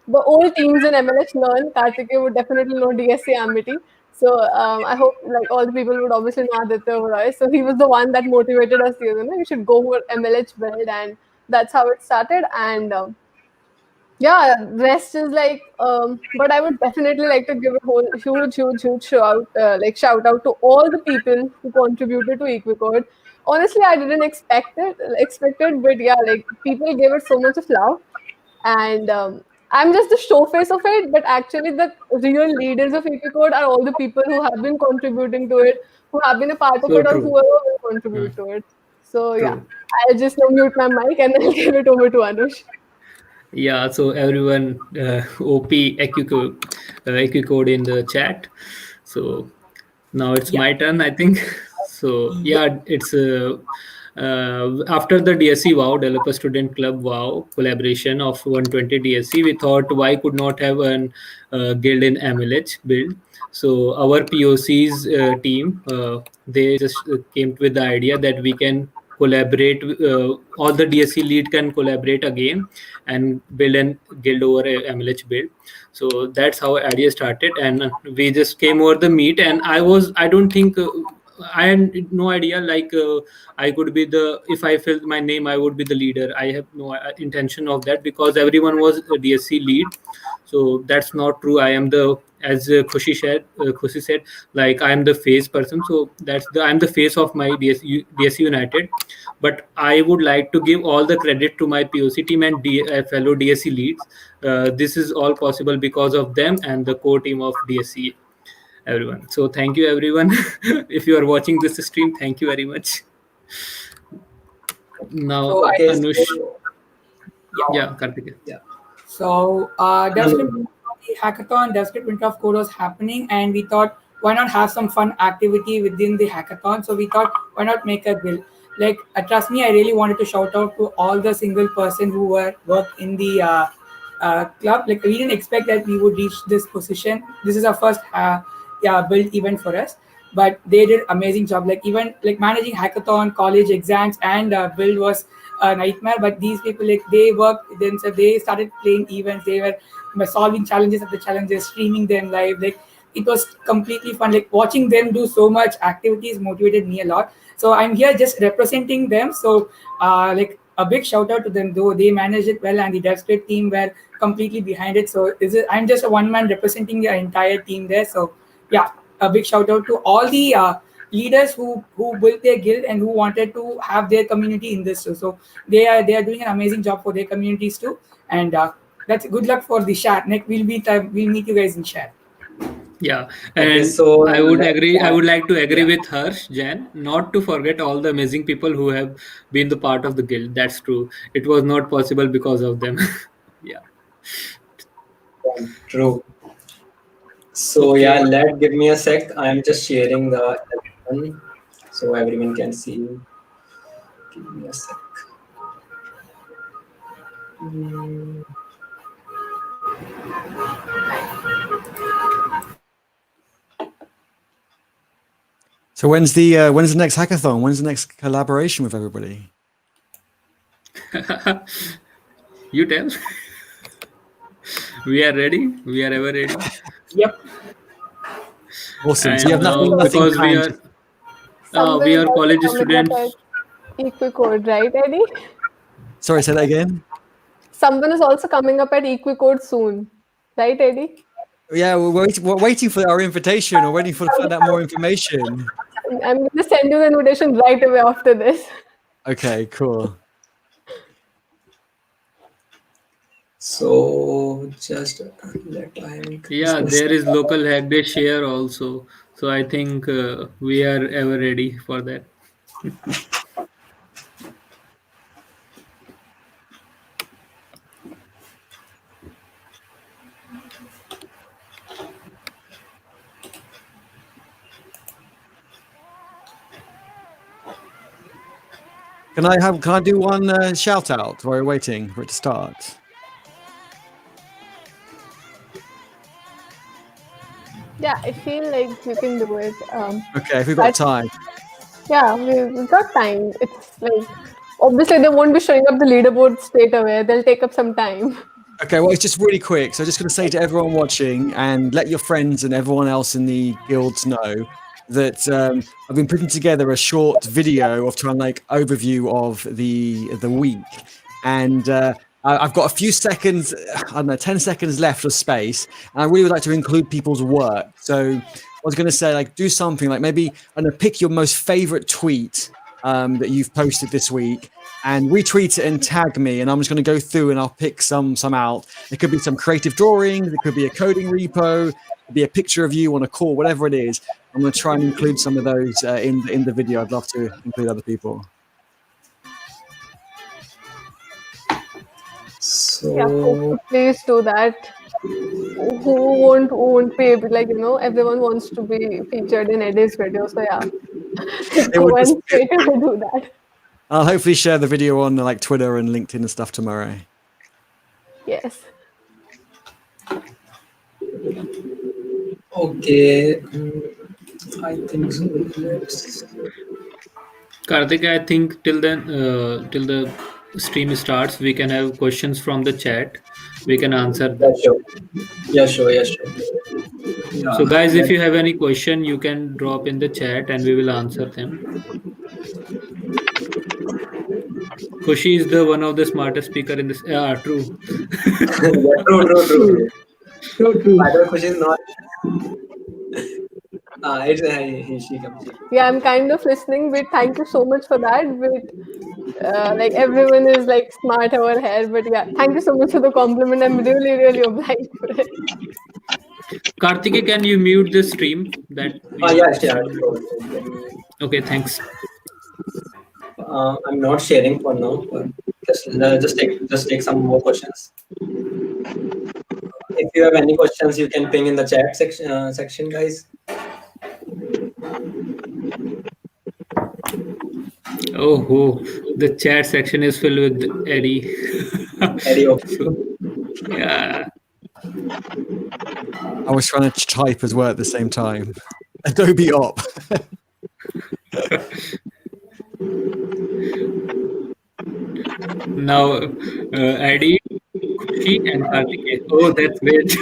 the old teams in MLH Learn. Kartikey would definitely know DSC Amity. So I hope like all the people would obviously know Aditya Roy. So he was the one that motivated us. We should go for MLH build, and that's how it started. And yeah, rest is like. But I would definitely like to give a whole huge shout out to all the people who contributed to EquiCode. Honestly, I didn't expect it, but yeah, like people gave it so much of love, and I'm just the show face of it. But actually, the real leaders of EquiCode are all the people who have been contributing to it, who have been a part of it, or whoever will contribute to it. So yeah, I'll just mute my mic and I'll give it over to Anush. Yeah, so everyone, OP EquiCode in the chat. So now it's my turn, I think. So yeah, it's after the DSC WoW, Developer Student Club WoW collaboration of 120 DSC, we thought why could not have an guild in MLH build. So our POC's team, they just came with the idea that we can collaborate, all the DSC lead can collaborate again and build a guild over a MLH build. So that's how idea started, and we just came over the meet, and I don't think I had no idea like I could be if I filled my name I would be the leader. I have no intention of that because everyone was a DSC lead. So that's not true. I am as Khushi said, like I am the face person. So I'm the face of my DSC United. But I would like to give all the credit to my POC team and fellow DSC leads. This is all possible because of them and the core team of DSC. Everyone. So thank you, everyone. If you are watching this stream, thank you very much. Now, Anush. Yeah, Kartikey. Yeah. So DevScript hackathon, DevScript Winter of Code was happening, and we thought, why not have some fun activity within the hackathon? So we thought, why not make a build? Like, trust me, I really wanted to shout out to all the single person who worked in the club. Like, we didn't expect that we would reach this position. This is our first build event for us, but they did amazing job. Like even like managing hackathon, college exams, and build was a nightmare. But these people, like they worked themselves. They started playing events. They were solving challenges at the challenges, streaming them live. Like it was completely fun. Like watching them do so much activities motivated me a lot. So I'm here just representing them. So a big shout out to them, though they managed it well and the DevScript team were completely behind it. So I'm just a one man representing the entire team there. So yeah, a big shout out to all the leaders who built their guild and who wanted to have their community in this too. So they are doing an amazing job for their communities too. And that's good luck for the chat. Next we'll meet you guys in chat. Yeah, Okay, and so I would let's agree. I start. would like to agree Yeah. with Harsh, Jan, not to forget all the amazing people who have been the part of the guild. That's true. It was not possible because of them. Yeah. True. So Okay. yeah, give me a sec. I'm just sharing the one so everyone can see. Give me a sec. Hmm. So when's the next hackathon? When's the next collaboration with everybody? You tell. We are ready. We are ever ready. Yep. Awesome. And So you have nothing because planned. Someone we is are also college coming students. up at EquiCode, right, Eddie? Sorry, say that again. Someone is also coming up at EquiCode soon, right, Eddie? Yeah, we're waiting for our invitation or waiting to find out more information. I'm going to send you the invitation right away after this. Okay, cool. So just let Yeah, there is local hack day share also. So I think we are ever ready for that. Can I do one shout out while we're waiting for it to start? Yeah, I feel like you can do it. Okay, if we've got time. Yeah, we've got time. It's like, obviously they won't be showing up the leaderboard straight away. They'll take up some time. Okay, well, it's just really quick. So I'm just going to say to everyone watching and let your friends and everyone else in the guilds know that I've been putting together a short video of trying like overview of the week. And I've got a few seconds, I don't know, 10 seconds left of space. And I really would like to include people's work. So I was going to say, like, do something like maybe, I don't know, pick your most favorite tweet that you've posted this week and retweet it and tag me. And I'm just going to go through and I'll pick some out. It could be some creative drawings. It could be a coding repo. It could be a picture of you on a call, whatever it is. I'm going to try and include some of those in the video. I'd love to include other people. So Yeah, please do that. Who won't be able, like, everyone wants to be featured in Eddie's video. So yeah, go and straight away do that. I'll hopefully share the video on like Twitter and LinkedIn and stuff tomorrow. Yes. okay, I think so. Let's... Kartikey, I think till the stream starts, we can have questions from the chat. We can answer them. Yeah, sure. Yeah. So guys, if you have any question, you can drop in the chat and we will answer them. Khushi is the one of the smartest speaker in this. Yeah, true. Yeah, true. I don't Khushi is not. It's she comes. Yeah, I'm kind of listening, but thank you so much for that. But like everyone is like smart over here, but yeah, thank you so much for the compliment. I'm really, really obliged for it. Kartikey, can you mute the stream? Yeah, sure. Okay, thanks. I'm not sharing for now, but just take some more questions. If you have any questions, you can ping in the chat section, guys. Oh, the chat section is filled with Eddie. Yeah. I was trying to type as well at the same time. Adobe Op. Now, Eddie, Khushi, and Kartikey. Oh, that's great.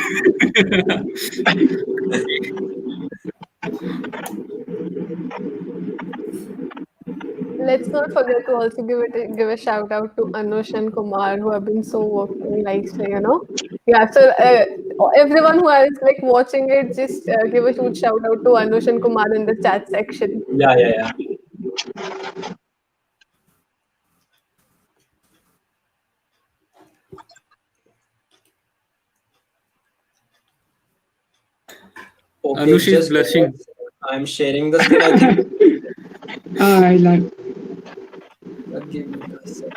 Let's not forget to also give a shout out to Anush and Kumar who have been so working nicely, Yeah, so everyone who is like watching it, just give a huge shout out to Anush and Kumar in the chat section. Yeah. Okay, Anush is just blushing. I'm sharing the screen, I think. I like. Give me a sec.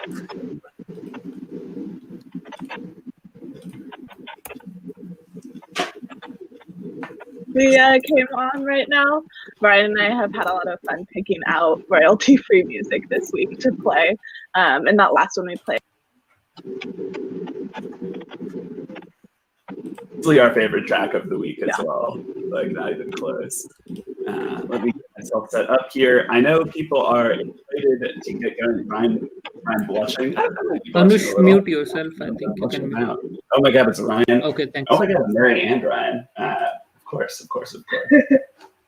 We came on right now. Brian and I have had a lot of fun picking out royalty-free music this week to play, and that last one we played. Easily our favorite track of the week as well. Like, not even close. Let me get myself set up here. I know people are excited to get going. Ryan blushing. Anush, mute yourself. I think you can mute. Oh my God, it's Ryan. Okay, thanks. Oh my God, Mary and Ryan. Of course.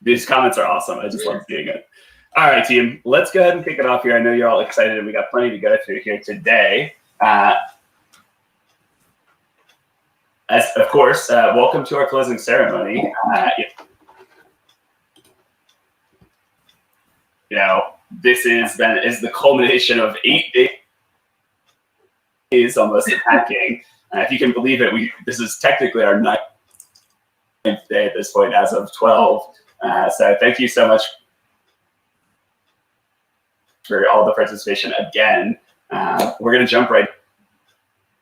These comments are awesome. I just love seeing it. All right, team. Let's go ahead and kick it off here. I know you're all excited, and we got plenty to go through here today. As of course, welcome to our closing ceremony. This is the culmination of 8 days almost of hacking. If you can believe it, this is technically our 9th day at this point as of 12. So thank you so much for all the participation again. We're going to jump right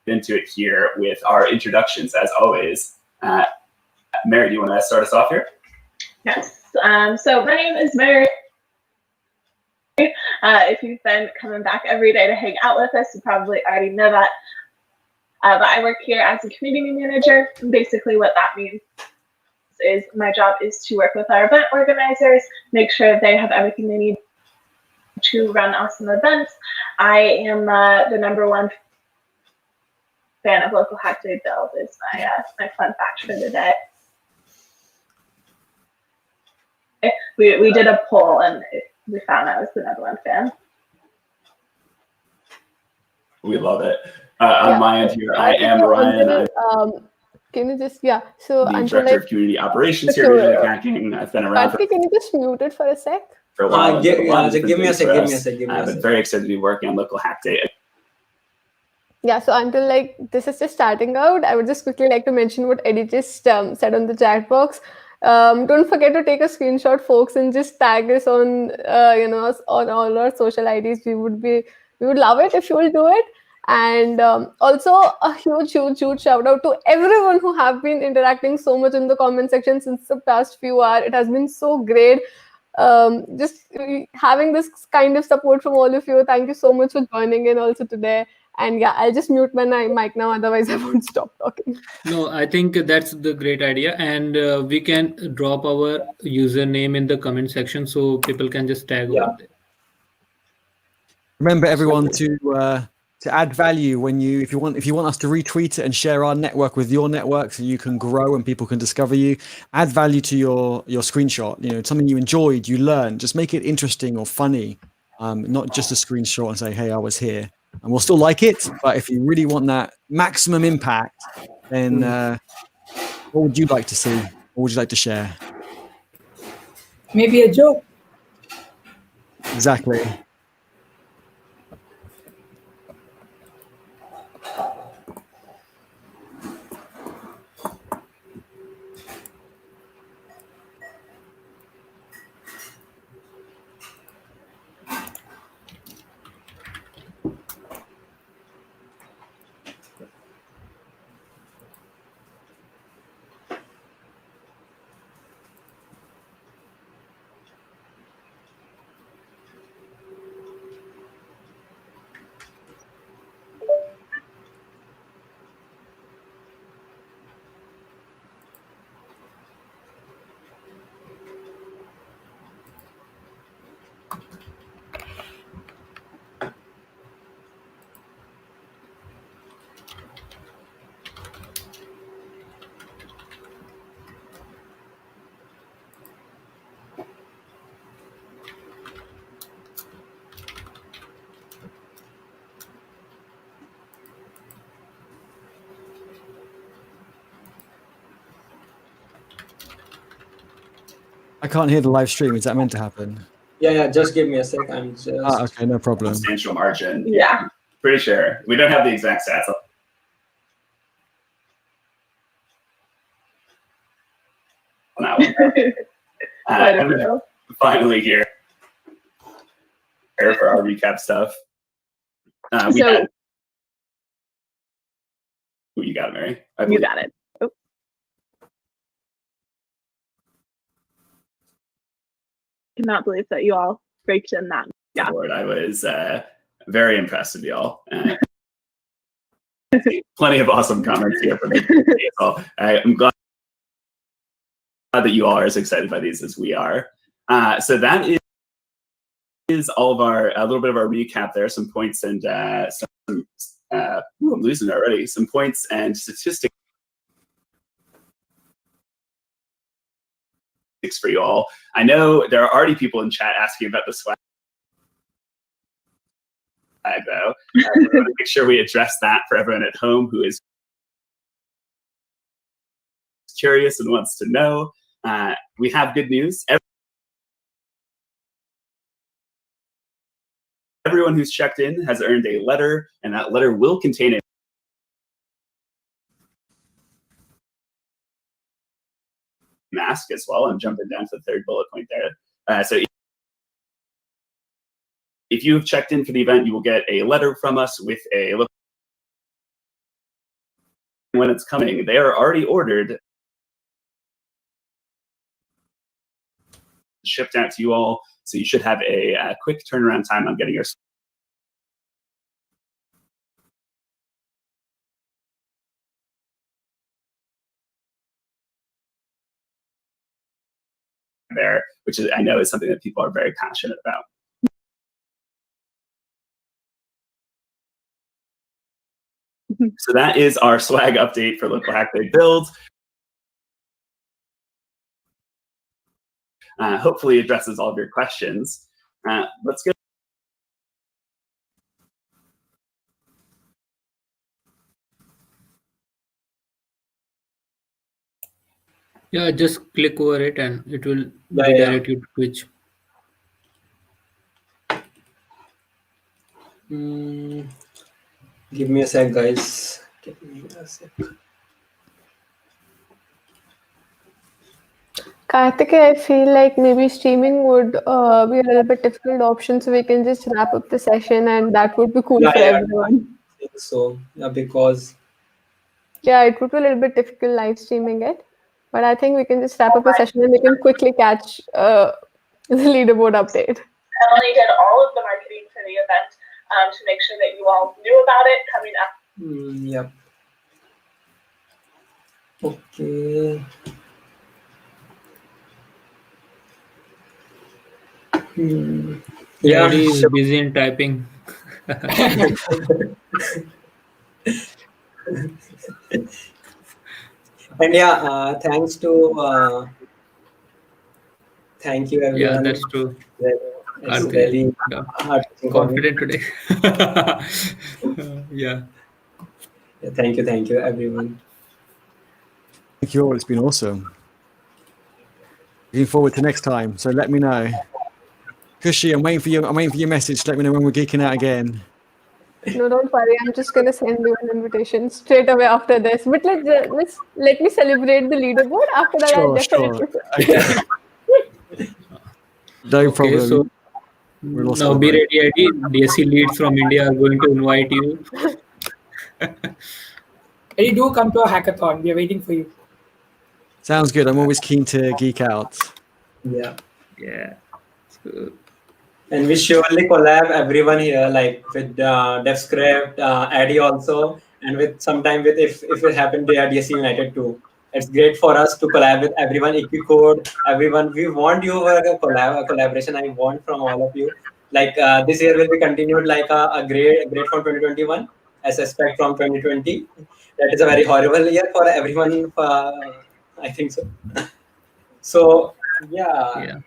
into it here with our introductions as always. Mary, do you want to start us off here? Yes. So my name is Mary. If you've been coming back every day to hang out with us, you probably already know that. But I work here as a community manager. And basically what that means is my job is to work with our event organizers, make sure they have everything they need to run awesome events. I am the #1 fan of Local Hack Day build is my fun fact for the day. We did a poll and we found I was the #1 fan. We love it. On my end here, I am Ryan. Can you just, so the until Director of Community Operations here at Digital Hacking. I've been around Kartikey, can you just mute it for a sec? for a while. Give me a sec. I'm very excited to be working on Local Hack Day. Yeah, so until this is just starting out, I would just quickly like to mention what Eddie just said on the chat box. Don't forget to take a screenshot, folks, and just tag us on on all our social IDs. We would love it if you will do it. And also a huge shout out to everyone who have been interacting so much in the comment section since the past few hours. It has been so great. Just having this kind of support from all of you. Thank you so much for joining in also today. And I'll just mute my mic now, otherwise I won't stop talking. No, I think that's the great idea, and we can drop our username in the comment section so people can just tag over there. Remember, everyone, to add value if you want us to retweet it and share our network with your network so you can grow and people can discover you. Add value to your screenshot. Something you enjoyed, you learned. Just make it interesting or funny, not just a screenshot and say, "Hey, I was here." And we'll still like it, but if you really want that maximum impact, then what would you like to see? What would you like to share? Maybe a joke. Exactly. I can't hear the live stream. Is that meant to happen? Yeah. Just give me a sec. I'm just. Okay, no problem. Substantial margin. Yeah. Pretty sure. We don't have the exact stats. Now, finally here for our recap stuff. So you got it, Mary. you got it. Oh. Cannot believe that you all breaked in that. Yeah. Lord, I was very impressed with y'all. Plenty of awesome comments here from the I'm glad that you all are as excited by these as we are. So that is all of our, a little bit of our recap there, some points and I'm losing it already, some points and statistics for you all. I know there are already people in chat asking about the swag though. We want to make sure we address that for everyone at home who is curious and wants to know. We have good news. Everyone who's checked in has earned a letter, and that letter will contain a mask as well. I'm jumping down to the third bullet point there. So if you have checked in for the event, you will get a letter from us with a look when it's coming. They are already ordered, shipped out to you all, so you should have a quick turnaround time on getting your there, which is, I know is something that people are very passionate about. So that is our swag update for Local Hack Day Build. Hopefully addresses all of your questions. Let's go. Yeah, just click over it and it will redirect you to Twitch. Give me a sec, guys. Give me a sec. Kartikey, I feel like maybe streaming would be a little bit difficult option, so we can just wrap up the session, and that would be cool for everyone. I think so, because it would be a little bit difficult live streaming it, but I think we can just wrap up the session and we can quickly catch the leaderboard update. Melanie did all of the marketing for the event to make sure that you all knew about it coming up. Yep. Okay. Yeah, Eddie is busy in typing. And yeah, thanks to thank you everyone. Yeah, that's true. It's really confident today. Yeah. Thank you everyone. Thank you all. It's been awesome. Looking forward to next time. So let me know. Kushi, I'm waiting for your message. Let me know when we're geeking out again. No, don't worry. I'm just gonna send you an invitation straight away after this. But let me celebrate the leaderboard. After that, I'll definitely. Okay. No problem. So now be ready, Eddie. DSC leads from India are going to invite you. Eddie, do come to a hackathon. We are waiting for you. Sounds good. I'm always keen to geek out. Yeah. So, and we surely collab everyone here, like with DevScript, Eddie also, and with sometime with if it happened to DSC United too. It's great for us to collab with everyone, EquiCode, everyone. We want you a collaboration. I want from all of you. Like this year will be continued like a great from 2021, as expect from 2020. That is a very horrible year for everyone. I think so. So yeah.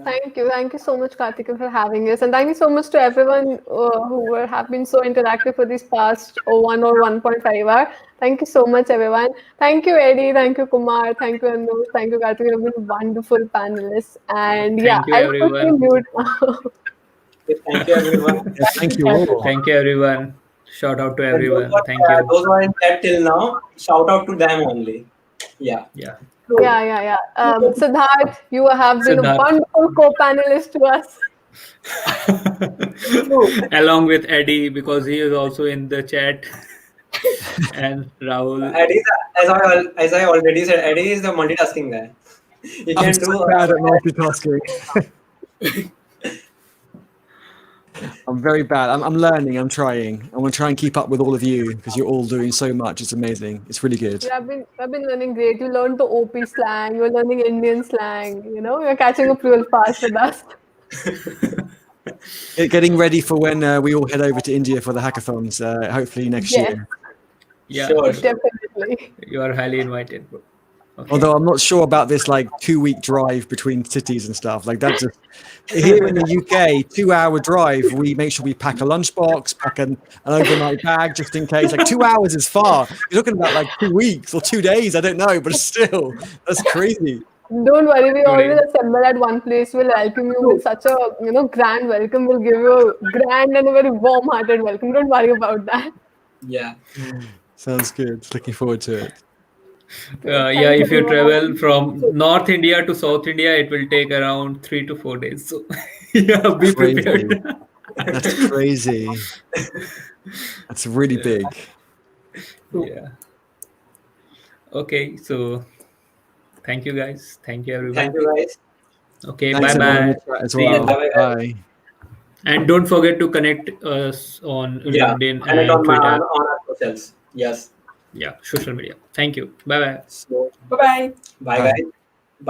Thank you so much, Kartikey, for having us, and thank you so much to everyone have been so interactive for this past 1.5 hour. Thank you so much, everyone. Thank you, Eddie. Thank you, Kumar. Thank you, Anush. Thank you, Kartikey. You've been wonderful panelists. And Thank you, I'll put everyone. you mute. Thank you, everyone. Yeah, thank you all. Thank you, everyone. Shout out to And everyone. Thank you. those who are in chat till now, shout out to them only. Yeah. Yeah. Yeah. Satyarth, you have been a Satyarth. wonderful co-panelist to us. Along with Eddie, because he is also in the chat. And Rahul. Eddie, as I already said, Eddie is the multitasking guy. He I'm can so do. bad at multitasking. I'm very bad. I'm learning. I'm trying. I'm going to try and keep up with all of you because you're all doing so much. It's amazing. It's really good. Yeah, I've been learning great. You learned the OP slang. You're learning Indian slang. You know, you're catching up real fast with us. Getting ready for when we all head over to India for the hackathons, hopefully next year. Yeah, Sure. Definitely. you are highly invited, bro. Okay. Although I'm not sure about this like 2-week drive between cities and stuff like that. Just here in the UK, 2-hour drive. We make sure we pack a lunchbox, pack an overnight bag just in case. Like 2 hours is far. You're talking about like 2 weeks or 2 days. I don't know, but still, that's crazy. Don't worry, we always assemble at one place. We'll welcome you with such a grand welcome. We'll give you a grand and a very warm-hearted welcome. Don't worry about that. Yeah. Sounds good. Looking forward to it. Yeah, if you travel from North India to South India, it will take around 3 to 4 days. So yeah, be Crazy. prepared. That's crazy. That's really big. Yeah. Okay, so thank you guys. Thank you, everyone. Thank you, guys. Okay, Thanks bye everyone in bye. the chat as See you. well. Bye-bye. Bye. And don't forget to connect us on Yeah. LinkedIn And and on Twitter. on our socials. Yes. Yeah, social media. Thank you. Bye bye. So, Bye bye. bye, guys.